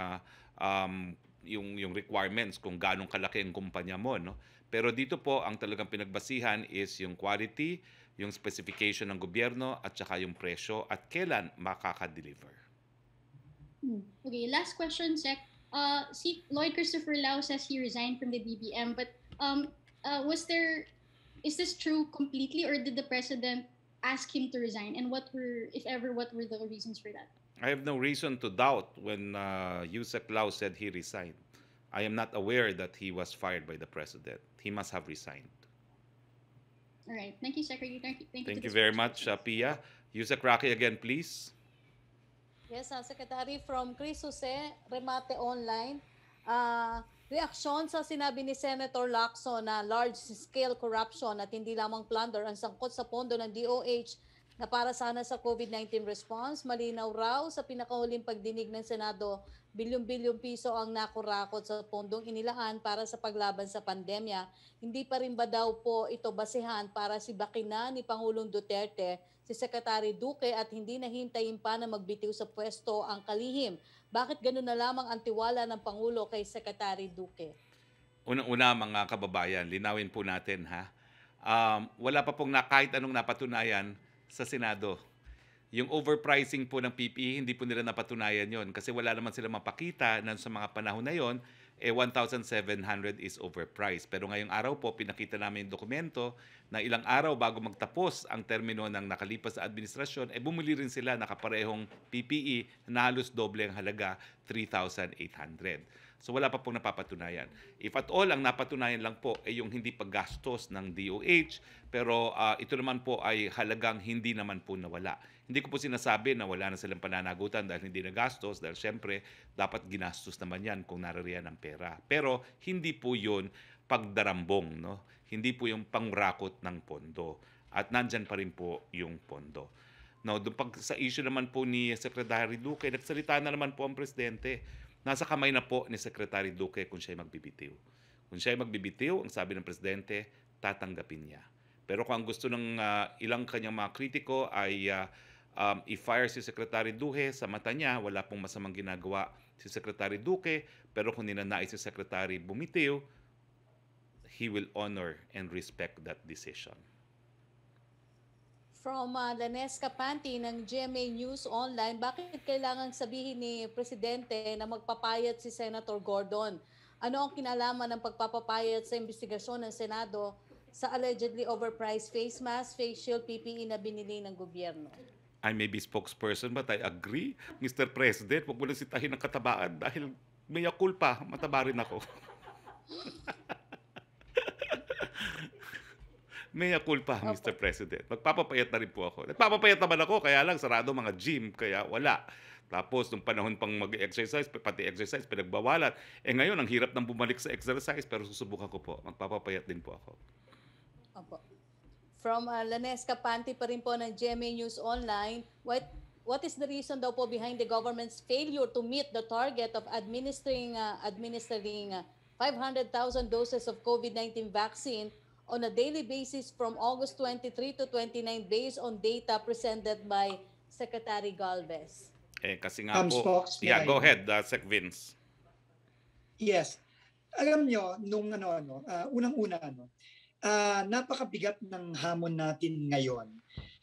requirements kung gaano kalaki ang kumpanya mo, no? Pero dito po ang talagang pinagbasihan is yung quality, yung specification ng gobyerno at saka yung presyo at kailan makaka-deliver. Okay, last question, Sec. See, Lloyd Christopher Lau says he resigned from the BBM, but is this true completely, or did the president ask him to resign? And if ever, what were the reasons for that? I have no reason to doubt when Yusek Lau said he resigned. I am not aware that he was fired by the president. He must have resigned. All right. Thank you, Secretary. Thank you very much, Pia. Yusek Roque again, please. Yes, Secretary, from Chris Jose, Remate Online. Reaksyon sa sinabi ni Senator Lacson na large-scale corruption at hindi lamang plunder ang sangkot sa pondo ng DOH na para sana sa COVID-19 response. Malinaw raw sa pinakahuling pagdinig ng Senado, bilyong-bilyong piso ang nakurakot sa pondong inilaan para sa paglaban sa pandemya. Hindi pa rin ba daw po ito basehan para sibakin na ni Pangulong Duterte si Secretary Duque at hindi nahintayin pa na magbitiw sa pwesto ang kalihim? Bakit gano'n na lamang ang tiwala ng Pangulo kay Secretary Duque? Unang-una mga kababayan, linawin po natin ha. Wala pa pong kahit anong napatunayan sa Senado. Yung overpricing po ng PPE, hindi po nila napatunayan yon kasi wala naman sila mapakita na sa mga panahon na yon, 1,700 is overpriced. Pero ngayong araw po, pinakita namin yung dokumento na ilang araw bago magtapos ang termino ng nakalipas sa administrasyon, bumili rin sila nakaparehong PPE na halos doble ang halaga, 3,800. So wala pa pong napapatunayan. If at all, ang napatunayan lang po ay yung hindi paggastos ng DOH, pero ito naman po ay halagang hindi naman po nawala. Hindi ko po sinasabi na wala na silang pananagutan dahil hindi nagastos, dahil syempre dapat ginastos naman yan kung naririyan ang pera. Pero hindi po yun pagdarambong, no? Hindi po yung pangrakot ng pondo. At nandyan pa rin po yung pondo. Now, sa issue naman po ni Secretary Duque, nagsalita na naman po ang presidente. Nasa kamay na po ni Secretary Duque kung siya ay magbibitiw. Kung siya ay magbibitiw, ang sabi ng presidente, tatanggapin niya. Pero kung ang gusto ng ilang kanyang mga kritiko ay i-fire si Secretary Duque, sa mata niya, wala pong masamang ginagawa si Secretary Duque, pero kung ninanais si Secretary bumitiw, he will honor and respect that decision. From Lanesca Panty ng GMA News Online, bakit kailangan sabihin ni Presidente na magpapayat si Senator Gordon? Ano ang kinalaman ng pagpapapayat sa investigasyon ng Senado sa allegedly overpriced face mask, face shield, PPE na binili ng gobyerno? I may be spokesperson but I agree, Mr. President, wag mo lang sitahin ng katabaan dahil mea culpa, mataba rin ako. Mea culpa, Mr. President. Magpapapayat na rin po ako. Nagpapapayat naman ako, kaya lang sarado mga gym, kaya wala. Tapos, nung panahon pang mag-exercise, pati exercise, pinagbawalan. Ngayon, ang hirap nang bumalik sa exercise, pero susubukan ko po. Magpapapayat din po ako. Opo. From Lanesca Panty pa rin po ng GMA News Online, what is the reason daw po behind the government's failure to meet the target of administering 500,000 doses of COVID-19 vaccine on a daily basis from August 23 to 29 based on data presented by Secretary Galvez? Kasi nga po. Yeah, go ahead, Sec Vince. Yes. Alam nyo, nung unang-una, napakabigat ng hamon natin ngayon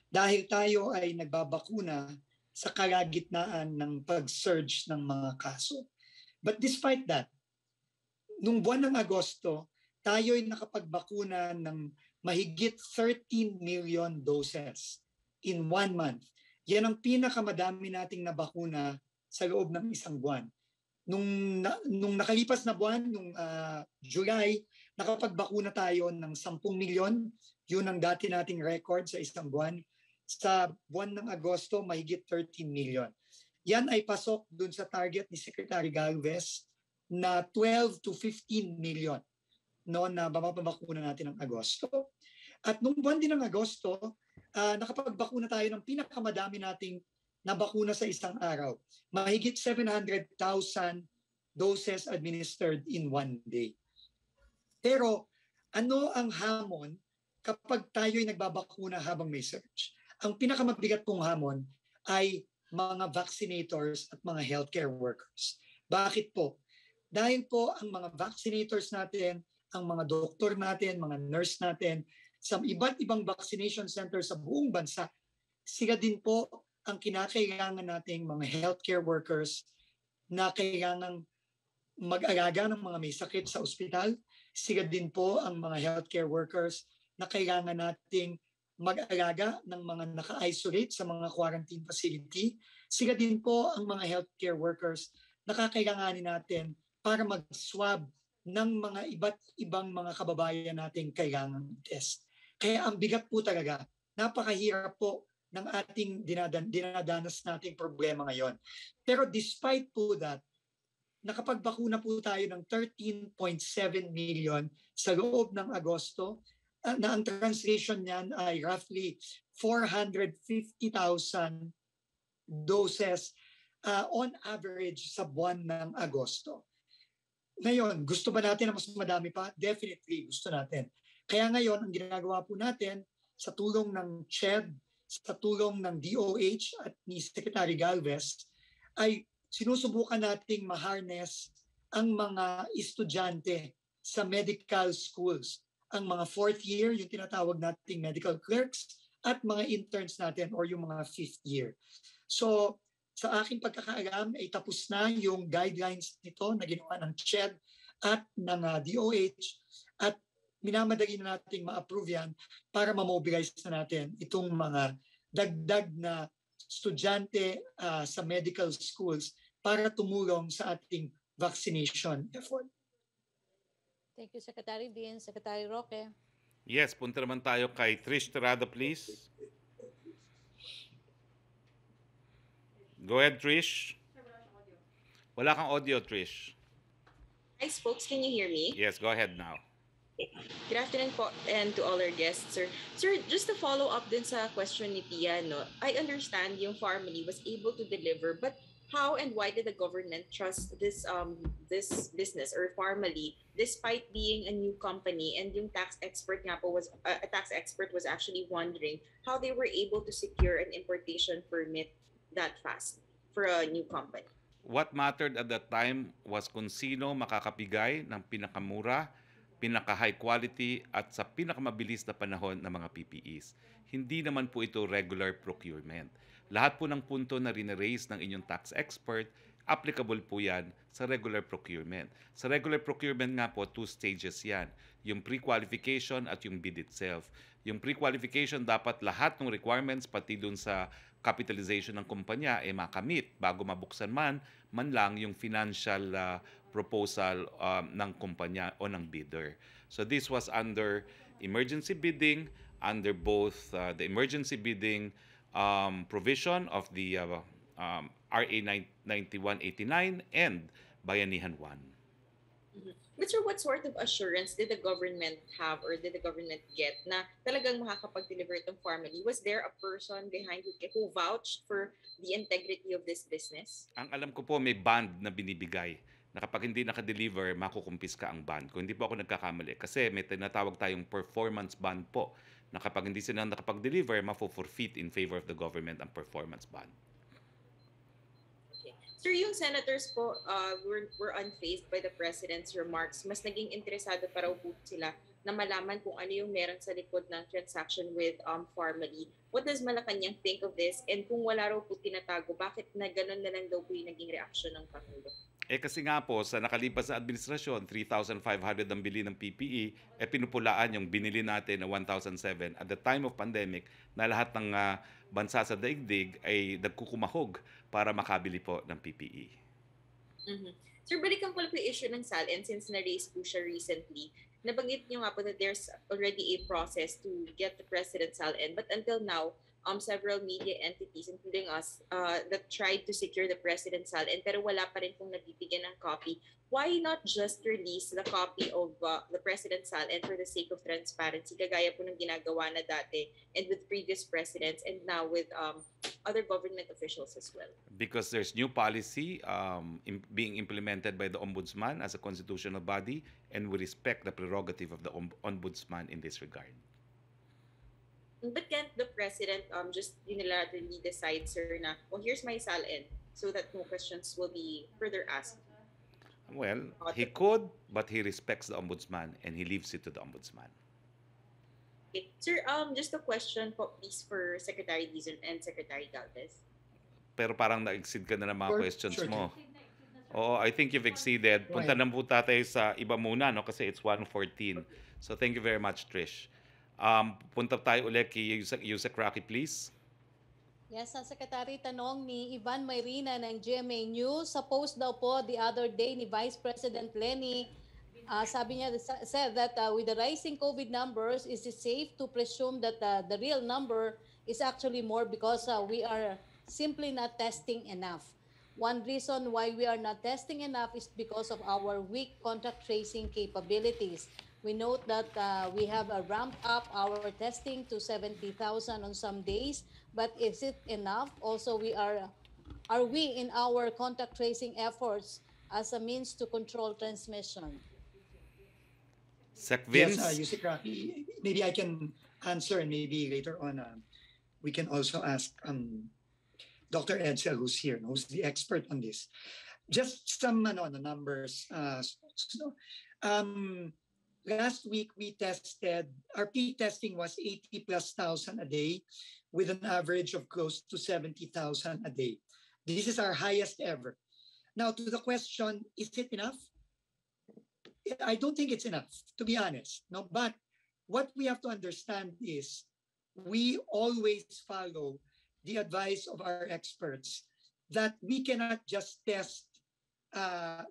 dahil tayo ay nagbabakuna sa kalagitnaan ng pag-surge ng mga kaso. But despite that, nung buwan ng Agosto, tayo ay nakapagbakuna ng mahigit 13 million doses in 1 month. Yan ang pinakamadami nating nabakuna sa loob ng isang buwan. Nung nakalipas na buwan, nung July, nakapagbakuna tayo ng 10 milyon. Yun ang dati nating record sa isang buwan. Sa buwan ng Agosto, mahigit 13 million. Yan ay pasok dun sa target ni Secretary Galvez na 12 to 15 million na mapapabakuna natin ng Agosto. At nung buwan din ng Agosto, nakapagbakuna tayo ng pinakamadami nating nabakuna sa isang araw. Mahigit 700,000 doses administered in 1 day. Pero ano ang hamon kapag tayo'y nagbabakuna habang may surge? Ang pinakamabigat pong hamon ay mga vaccinators at mga healthcare workers. Bakit po? Dahil po ang mga vaccinators natin, ang mga doktor natin, mga nurse natin, sa iba't ibang vaccination centers sa buong bansa, sila din po ang kinakailangan nating mga healthcare workers na kailangang mag-alaga ng mga may sakit sa ospital. Sila din po ang mga healthcare workers na kailangan nating mag-alaga ng mga naka-isolate sa mga quarantine facility. Sila din po ang mga healthcare workers na kakailanganin natin para mag-swab ng mga iba't ibang mga kababayan nating kailangang test. Kaya ang bigat po talaga, napakahirap po ng ating dinadanas nating problema ngayon. Pero despite po that, nakapagbakuna po tayo ng 13.7 million sa loob ng Agosto, na ang translation niyan ay roughly 450,000 doses on average sa buwan ng Agosto. Ngayon, gusto ba natin na mas madami pa? Definitely, gusto natin. Kaya ngayon, ang ginagawa po natin sa tulong ng CHED, sa tulong ng DOH at ni Secretary Galvez, ay sinusubukan nating ma-harness ang mga estudyante sa medical schools. Ang mga fourth year, yung tinatawag nating medical clerks, at mga interns natin or yung mga fifth year. So, sa aking pagkakaalam, ay tapos na yung guidelines nito na ginawa ng CHED at ng DOH at minamadali na nating ma-approve yan para ma-mobilize na natin itong mga dagdag na estudyante sa medical schools para tumulong sa ating vaccination effort. Thank you, Secretary Dean. Secretary Roque. Yes, punta naman tayo kay Trish Tirado, please. Go ahead, Trish. Wala kang audio, Trish. Hi, Spokes. Can you hear me? Yes, go ahead now. Good afternoon po and to all our guests, sir. Sir, just to follow up din sa question ni Tia, no, I understand yung family was able to deliver, but how and why did the government trust this business or family despite being a new company? And yung tax expert nga po was a tax expert was actually wondering how they were able to secure an importation permit that fast for a new company. What mattered at that time was kung sino makakabigay ng pinakamura, pinaka-high quality at sa pinakamabilis na panahon ng mga PPEs. Hindi naman po ito regular procurement. Lahat po ng punto na rineraise ng inyong tax expert, applicable po yan sa regular procurement. Sa regular procurement nga po, 2 stages yan. Yung pre-qualification at yung bid itself. Yung pre-qualification, dapat lahat ng requirements, pati dun sa capitalization ng kumpanya, makamit bago mabuksan man lang yung financial proposal ng kumpanya o ng bidder. So this was under emergency bidding, under both the emergency bidding provision of the RA 9189 and Bayanihan 1. But sir, what sort of assurance did the government have or did the government get na talagang makakapag-deliver itong family? Was there a person behind who vouched for the integrity of this business? Ang alam ko po, may band na binibigay na kapag hindi nakadeliver, makukumpiska ang band. Kung hindi po ako nagkakamali. Kasi may tinatawag tayong performance band po na kapag hindi sila nakapag-deliver, mafo-forfeit in favor of the government ang performance band. Sir, yung senators po were unfazed by the president's remarks. Mas naging interesado pa raw po sila na malaman kung ano yung meron sa likod ng transaction with Farmally. What does Malacañang think of this? And kung wala raw po tinatago, bakit na ganun na lang daw po yung naging reaksyon ng Pangulo? Kasi nga po, sa nakalipas na administrasyon, 3,500 ang bili ng PPE, pinupulaan yung binili natin na 1,007 at the time of pandemic na lahat ng bansa sa daigdig ay nagkukumahog para makabili po ng PPE. Mm-hmm. Sir, balikan ko lang po yung issue ng SALN since na-raise po siya recently. Nabanggit niyo nga po that there's already a process to get the President's SALN, but until now, several media entities, including us, that tried to secure the President's SALN pero wala pa rin pong nabibigyan ng copy. Why not just release the copy of the President's SALN for the sake of transparency, kagaya po ng ginagawa na dati and with previous presidents and now with other government officials as well? Because there's new policy being implemented by the Ombudsman as a constitutional body, and we respect the prerogative of the Ombudsman in this regard. But can't the president just unilaterally decide, sir, na, oh, here's my SALN, so that no questions will be further asked? Well, he could, but he respects the ombudsman and he leaves it to the ombudsman. Okay. Sir, just a question po, please, for Secretary Dizon and Secretary Galvez. Pero parang na-exceed ka na ng mga questions Sure. mo. Oo, I think you've exceeded. Punta Right. na po tayo sa iba muna, no? Kasi it's 1:14. So thank you very much, Trish. Punta tayo ulit kay Yusek Roque, please. Yes, sa Secretary, tanong ni Ivan Mayrina ng GMA News. Suppose daw po the other day ni Vice President Lenny, sabi niya, said that with the rising COVID numbers, is it safe to presume that the real number is actually more because we are simply not testing enough? One reason why we are not testing enough is because of our weak contact tracing capabilities. We note that we have ramped up our testing to 70,000 on some days, but is it enough? Also, are we in our contact tracing efforts as a means to control transmission? Sec Yes, Vince? Yusik Rocky, maybe I can answer, and maybe later on we can also ask Dr. Edsel, who's here, who's the expert on this. Just some numbers. Last week we tested, our peak testing was 80 plus thousand a day with an average of close to 70,000 a day. This is our highest ever. Now, to the question, is it enough? I don't think it's enough, to be honest. No, but what we have to understand is we always follow the advice of our experts that we cannot just test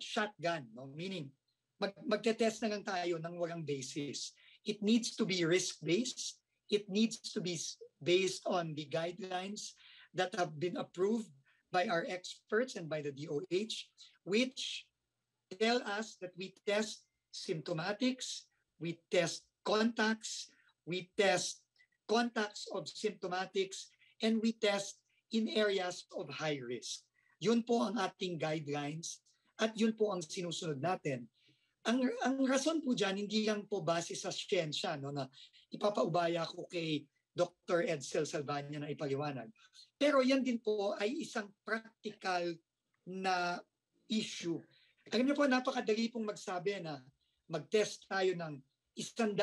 shotgun, no? Meaning, magte-test na lang tayo ng walang basis. It needs to be risk-based. It needs to be based on the guidelines that have been approved by our experts and by the DOH, which tell us that we test symptomatics, we test contacts, we test contacts of symptomatics, and we test in areas of high risk. Yun po ang ating guidelines at yun po ang sinusunod natin. Ang rason po dyan, hindi lang po base sa siyensya, no, na ipapaubaya ko kay Dr. Edsel Salvania na ipaliwanag. Pero yan din po ay isang practical na issue. Alam niyo po, napakadali pong magsabi na mag-test tayo ng 100,000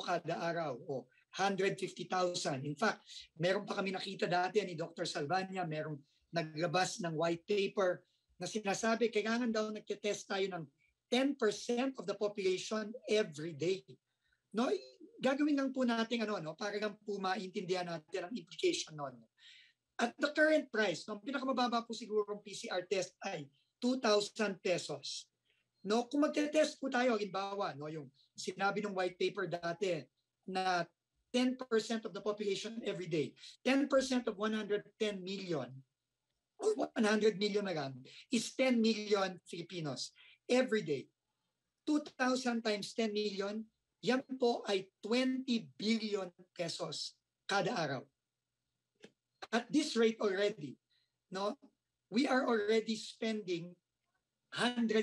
kada araw o 150,000. In fact, meron pa kami nakita dati ni Dr. Salvania, merong naglabas ng white paper na sinasabi kailangan daw nagte-test tayo ng 10% of the population every day. No, gagawin lang po natin para lang po maintindihan natin ang implication noon. At the current price, ang pinakamababa po siguro ng PCR test ay 2,000 pesos. No, kung magte-test po tayo, halimbawa, yung sinabi ng white paper dati na 10% of the population every day, 10% of 110 million, or 100 million na lang, is 10 million Filipinos every day. 2,000 times 10 million, yan po ay 20 billion pesos kada araw. At this rate already, no, we are already spending 160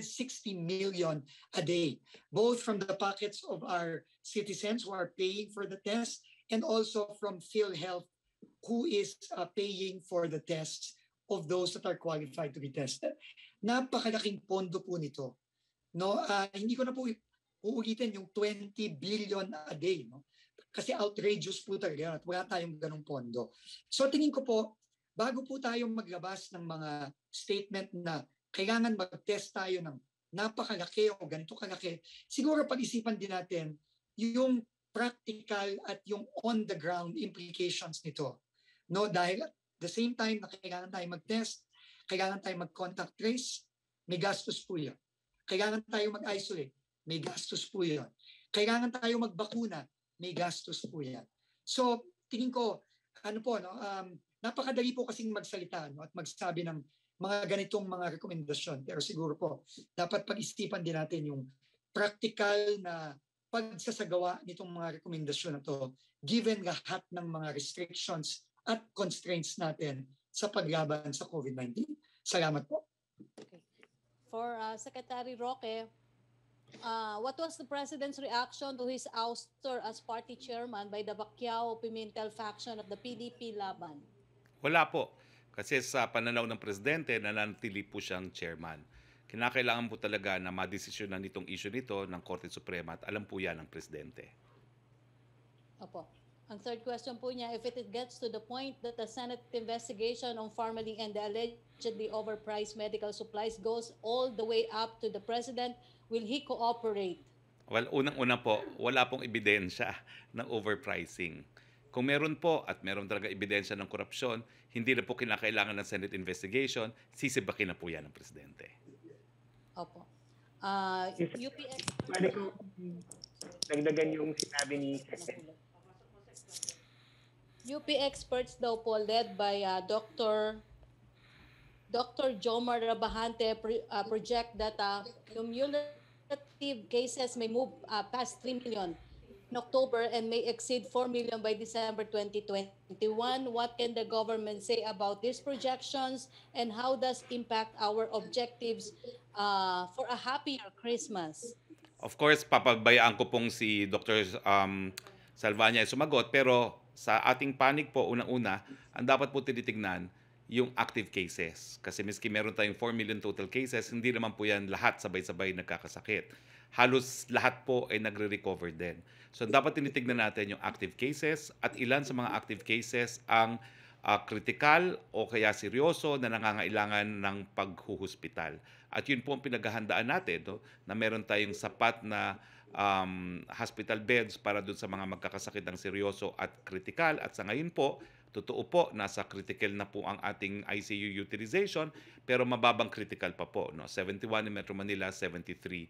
million a day, both from the pockets of our citizens who are paying for the test and also from PhilHealth, who is paying for the tests of those that are qualified to be tested. Napakalaking pondo po nito. No, hindi ko na po uulitin yung 20 billion a day, no? Kasi outrageous po talaga at wala tayong ganong pondo. So tingin ko po, bago po tayo maglabas ng mga statement na kailangan mag-test tayo ng napakalaki o ganito kalaki, siguro pag-isipan din natin yung practical at yung on-the-ground implications nito. No, dahil at the same time na kailangan tayo mag-test, kailangan tayo mag-contact trace, may gastos po yun. Kailangan tayo mag-isolate, may gastos po yun. Kailangan tayo magbakuna, may gastos po yan. So, tingin ko, napakadali po kasing magsalita at magsabi ng mga ganitong mga rekomendasyon. Pero siguro po, dapat pag-isipan din natin yung practical na pagsasagawa nitong mga rekomendasyon na to given lahat ng mga restrictions at constraints natin sa paglaban sa COVID-19. Salamat po. Okay. For Secretary Roque, What was the president's reaction to his ouster as party chairman by the Bacquiao-Pimentel faction of the PDP Laban? Wala po. Kasi sa pananaw ng presidente, nananatili po siyang chairman. Kinakailangan po talaga na madesisyonan nitong issue nito ng Korte Suprema at alam po yan ng presidente. Opo. Ang third question po niya, if it gets to the point that the Senate investigation on formalin and the allegedly overpriced medical supplies goes all the way up to the president, will he cooperate? Well, unang-una po, wala pong ebidensya ng overpricing. Kung meron po at meron talaga ebidensya ng korupsyon, hindi na po kinakailangan ng Senate investigation, sisibakin na po yan ng presidente. Opo. UPX... Pwede ko dagdagan yung sinabi ni UP experts daw po led by Dr. Jomar Rabahante project that cumulative cases may move past 3 million in October and may exceed 4 million by December 2021. What can the government say about these projections and how does impact our objectives for a happier Christmas? Of course, papabayaan ko pong si Dr. Salvania ay sumagot, pero sa ating panig po, unang-una, ang dapat po tinitignan yung active cases. Kasi miski meron tayong 4 million total cases, hindi naman po yan lahat sabay-sabay nagkakasakit. Halos lahat po ay nagre-recover din. So dapat tinitignan natin yung active cases at ilan sa mga active cases ang kritikal o kaya seryoso na nangangailangan ng paghuhospital. At yun po ang pinaghahandaan natin, no? Na meron tayong sapat na hospital beds para dun sa mga magkakasakit ng seryoso at kritikal. At sa ngayon po, totoo po, nasa critical na po ang ating ICU utilization, pero mababang critical pa po. No? 71 in Metro Manila, 73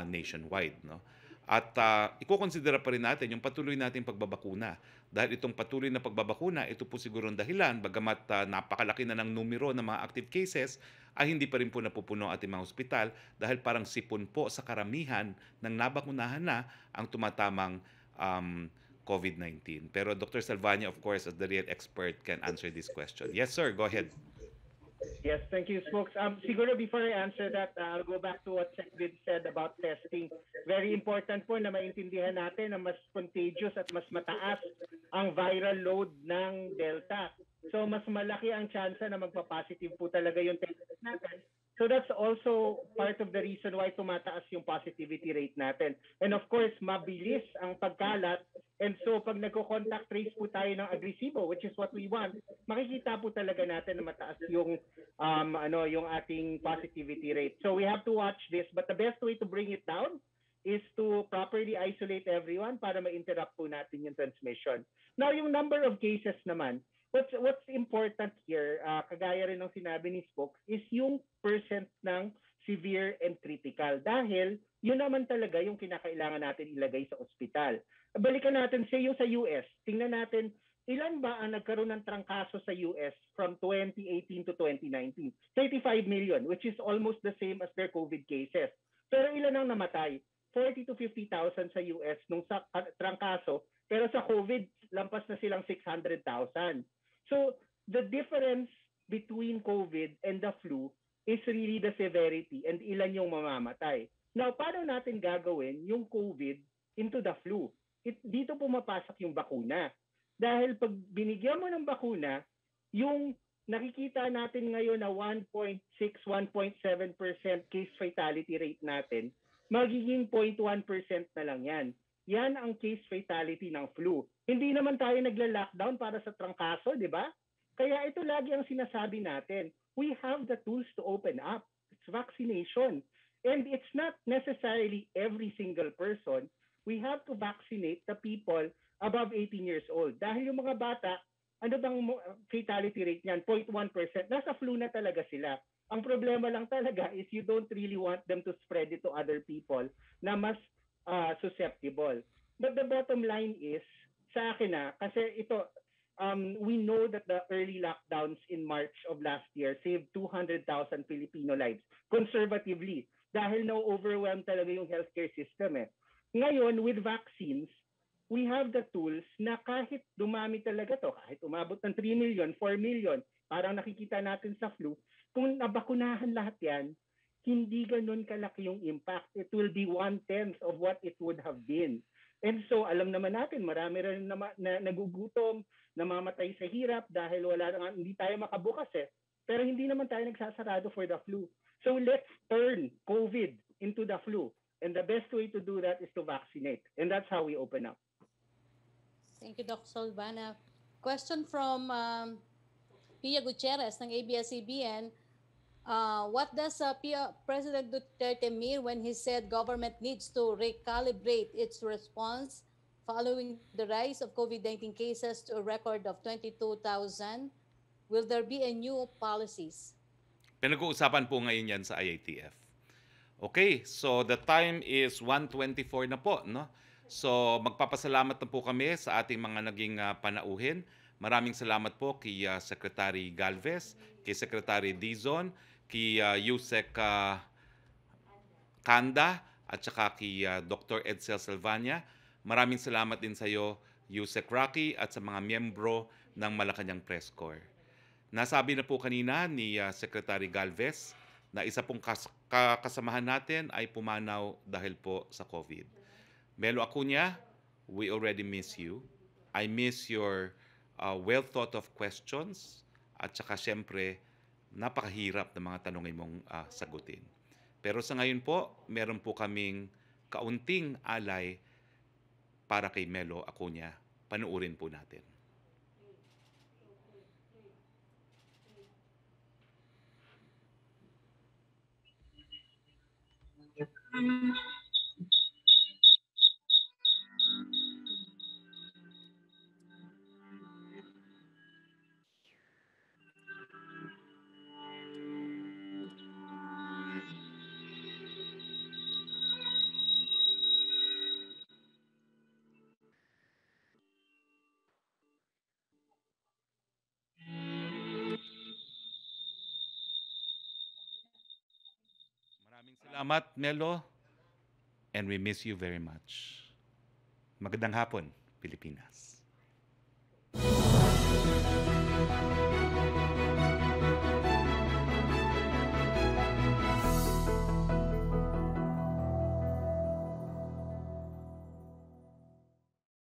nationwide. No? At ikukonsidera pa rin natin yung patuloy nating pagbabakuna. Dahil itong patuloy na pagbabakuna, ito po siguro ang dahilan, bagamat napakalaki na ng numero ng mga active cases, ay hindi pa rin po napupuno ang ating mga ospital dahil parang sipon po sa karamihan ng nabakunahan na ang tumatamang COVID-19. Pero Dr. Salvania, of course, as the real expert, can answer this question. Yes, sir. Go ahead. Yes, thank you, Spokes. Siguro before I answer that, I'll go back to what Secvid said about testing. Very important po na maintindihan natin na mas contagious at mas mataas ang viral load ng Delta. So mas malaki ang chance na magpa-positive po talaga yung test natin. So that's also part of the reason why tumataas yung positivity rate natin. And of course, mabilis ang pagkalat. And so pag nagko-contact trace po tayo ng agresibo, which is what we want, makikita po talaga natin na mataas yung yung ating positivity rate. So we have to watch this, but the best way to bring it down is to properly isolate everyone para ma-interrupt po natin yung transmission. Now, yung number of cases naman, what's important here, kagaya rin ng sinabi ni Spokes, is yung percent ng severe and critical. Dahil yun naman talaga yung kinakailangan natin ilagay sa ospital. Balikan natin yung sa US. Tingnan natin, ilan ba ang nagkaroon ng trangkaso sa US from 2018 to 2019? 35 million, which is almost the same as their COVID cases. Pero ilan ang namatay? 40 to 50,000 sa US nung sa trangkaso, pero sa COVID, lampas na silang 600,000. So, the difference between COVID and the flu is really the severity and ilan yung mamamatay. Now, paano natin gagawin yung COVID into the flu? Dito pumapasok yung bakuna. Dahil pag binigyan mo ng bakuna, yung nakikita natin ngayon na 1.6, 1.7% case fatality rate natin, magiging 0.1% na lang yan. Yan ang case fatality ng flu. Hindi naman tayo nagla-lockdown para sa trangkaso, di ba? Kaya ito lagi ang sinasabi natin. We have the tools to open up. It's vaccination. And it's not necessarily every single person. We have to vaccinate the people above 18 years old. Dahil yung mga bata, ano bang fatality rate niyan? 0.1%. Nasa flu na talaga sila. Ang problema lang talaga is you don't really want them to spread it to other people na mas susceptible. But the bottom line is, sa akin kasi ito, we know that the early lockdowns in March of last year saved 200,000 Filipino lives, conservatively, dahil na-overwhelm talaga yung healthcare system. Ngayon, with vaccines, we have the tools na kahit dumami talaga to, kahit umabot ng 3 million, 4 million, parang nakikita natin sa flu, kung nabakunahan lahat yan, hindi ganun kalaki yung impact. It will be 1/10 of what it would have been. And so alam naman natin, marami rin na nagugutom, namamatay sa hirap dahil hindi tayo makabukas eh. Pero hindi naman tayo nagsasarado for the flu. So let's turn COVID into the flu. And the best way to do that is to vaccinate. And that's how we open up. Thank you, Dr. Solvana. Question from Pia Gutierrez ng ABS-CBN. What does President Duterte mean when he said government needs to recalibrate its response following the rise of COVID-19 cases to a record of 22,000? Will there be a new policies? Pinag-uusapan po ngayon yan sa IATF. Okay, so the time is 1:24 na po, no? So magpapasalamat na po kami sa ating mga naging panauhin. Maraming salamat po kay Secretary Galvez, kay Secretary Dizon, kay Yusek Kanda, at saka kay Dr. Edsel Salvania. Maraming salamat din sa iyo, Yusek Roque, at sa mga miyembro ng Malacañang Press Corps. Nasabi na po kanina ni Secretary Galvez na isa pong kasamahan natin ay pumanaw dahil po sa COVID. Melo Acuña, we already miss you. I miss your well thought of questions at saka syempre napakahirap ng mga tanongin mong sagutin. Pero sa ngayon po, meron po kaming kaunting alay para kay Melo Acuña. Panuurin po natin. Maraming salamat, Melo. And we miss you very much. Magandang hapon, Pilipinas.